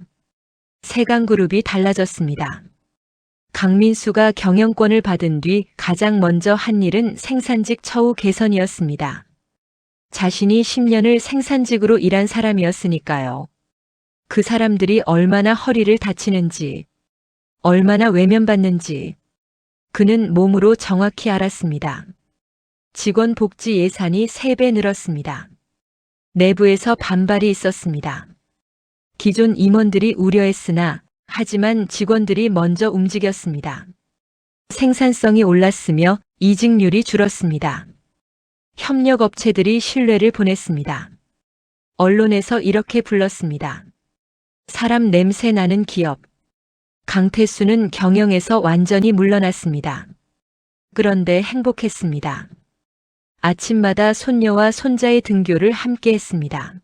세강그룹이 달라졌습니다. 강민수가 경영권을 받은 뒤 가장 먼저 한 일은 생산직 처우 개선이었습니다. 자신이 10년을 생산직으로 일한 사람이었으니까요. 그 사람들이 얼마나 허리를 다치는지, 얼마나 외면받는지 그는 몸으로 정확히 알았습니다. 직원 복지 예산이 3배 늘었습니다. 내부에서 반발이 있었습니다. 기존 임원들이 우려했으나 하지만 직원들이 먼저 움직였습니다. 생산성이 올랐으며 이직률이 줄었습니다. 협력업체들이 신뢰를 보냈습니다. 언론에서 이렇게 불렀습니다. 사람 냄새 나는 기업. 강태수는 경영에서 완전히 물러났습니다. 그런데 행복했습니다. 아침마다 손녀와 손자의 등교를 함께 했습니다.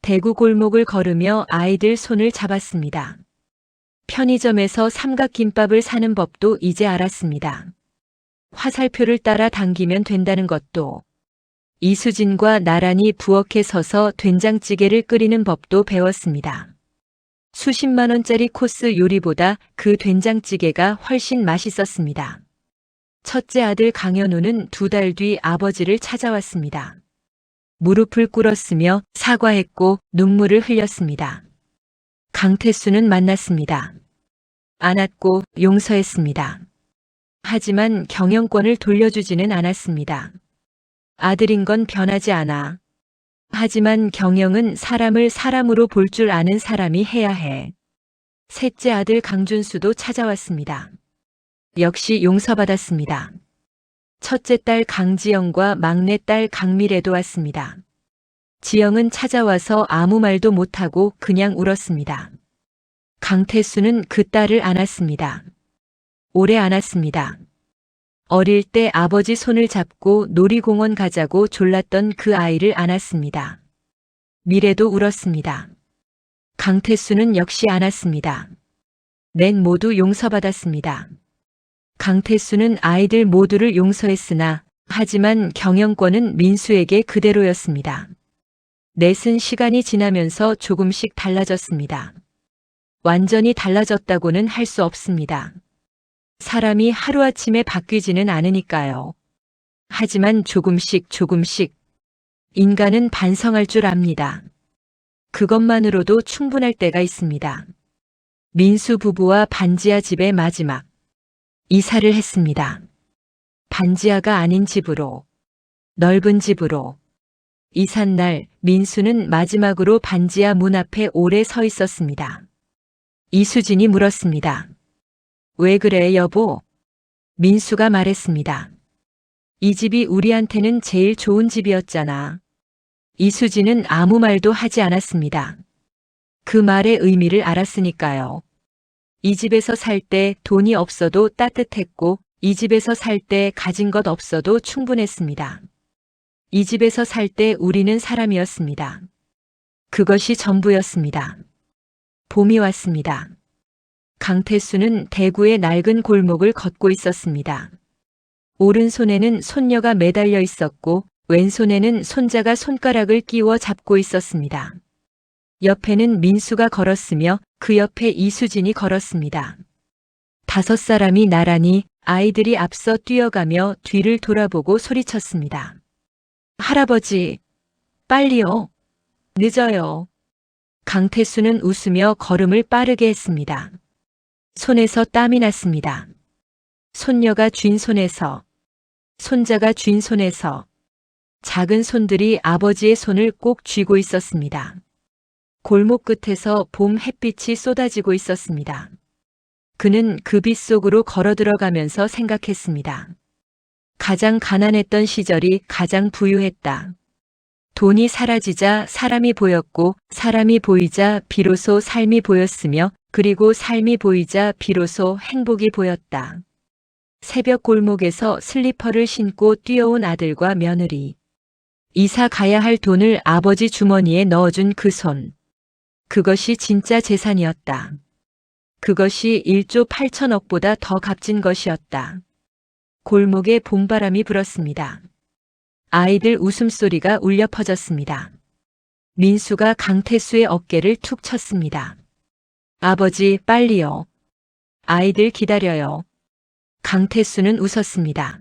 대구 골목을 걸으며 아이들 손을 잡았습니다. 편의점에서 삼각김밥을 사는 법도 이제 알았습니다. 화살표를 따라 당기면 된다는 것도, 이수진과 나란히 부엌에 서서 된장찌개를 끓이는 법도 배웠습니다. 수십만 원짜리 코스 요리보다 그 된장찌개가 훨씬 맛있었습니다. 첫째 아들 강현우는 2달 뒤 아버지를 찾아왔습니다. 무릎을 꿇었으며 사과했고 눈물을 흘렸습니다. 강태수는 만났습니다. 안았고 용서했습니다. 하지만 경영권을 돌려주지는 않았습니다. 아들인 건 변하지 않아. 하지만 경영은 사람을 사람으로 볼 줄 아는 사람이 해야 해. 셋째 아들 강준수도 찾아왔습니다. 역시 용서받았습니다. 첫째 딸 강지영과 막내 딸 강미래도 왔습니다. 지영은 찾아와서 아무 말도 못하고 그냥 울었습니다. 강태수는 그 딸을 안았습니다. 오래 안았습니다. 어릴 때 아버지 손을 잡고 놀이공원 가자고 졸랐던 그 아이를 안았습니다. 미래도 울었습니다. 강태수는 역시 안았습니다. 넷 모두 용서받았습니다. 강태수는 아이들 모두를 용서했으나 하지만 경영권은 민수에게 그대로였습니다. 넷은 시간이 지나면서 조금씩 달라졌습니다. 완전히 달라졌다고는 할 수 없습니다. 사람이 하루아침에 바뀌지는 않으니까요. 하지만 조금씩 인간은 반성할 줄 압니다. 그것만으로도 충분할 때가 있습니다. 민수 부부와 반지하 집의 마지막 이사를 했습니다. 반지하가 아닌 집으로, 넓은 집으로. 이삿날 민수는 마지막으로 반지하 문 앞에 오래 서 있었습니다. 이수진이 물었습니다. 왜 그래, 여보? 민수가 말했습니다. 이 집이 우리한테는 제일 좋은 집이었잖아. 이수진은 아무 말도 하지 않았습니다. 그 말의 의미를 알았으니까요. 이 집에서 살 때 돈이 없어도 따뜻했고, 이 집에서 살 때 가진 것 없어도 충분했습니다. 이 집에서 살 때 우리는 사람이었습니다. 그것이 전부였습니다. 봄이 왔습니다. 강태수는 대구의 낡은 골목을 걷고 있었습니다. 오른손에는 손녀가 매달려 있었고 왼손에는 손자가 손가락을 끼워 잡고 있었습니다. 옆에는 민수가 걸었으며 그 옆에 이수진이 걸었습니다. 5사람이 나란히 아이들이 앞서 뛰어가며 뒤를 돌아보고 소리쳤습니다. 할아버지, 빨리요. 늦어요. 강태수는 웃으며 걸음을 빠르게 했습니다. 손에서 땀이 났습니다. 손녀가 쥔 손에서, 손자가 쥔 손에서, 작은 손들이 아버지의 손을 꼭 쥐고 있었습니다. 골목 끝에서 봄 햇빛이 쏟아지고 있었습니다. 그는 그 빛 속으로 걸어 들어가면서 생각했습니다. 가장 가난했던 시절이 가장 부유했다. 돈이 사라지자 사람이 보였고 사람이 보이자 비로소 삶이 보였으며 그리고 삶이 보이자 비로소 행복이 보였다. 새벽 골목에서 슬리퍼를 신고 뛰어온 아들과 며느리. 이사 가야 할 돈을 아버지 주머니에 넣어준 그 손. 그것이 진짜 재산이었다. 그것이 1조 8천억보다 더 값진 것이었다. 골목에 봄바람이 불었습니다. 아이들 웃음소리가 울려 퍼졌습니다. 민수가 강태수의 어깨를 툭 쳤습니다. 아버지, 빨리요. 아이들 기다려요. 강태수는 웃었습니다.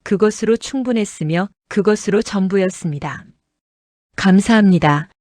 그것으로 충분했으며 그것으로 전부였습니다. 감사합니다.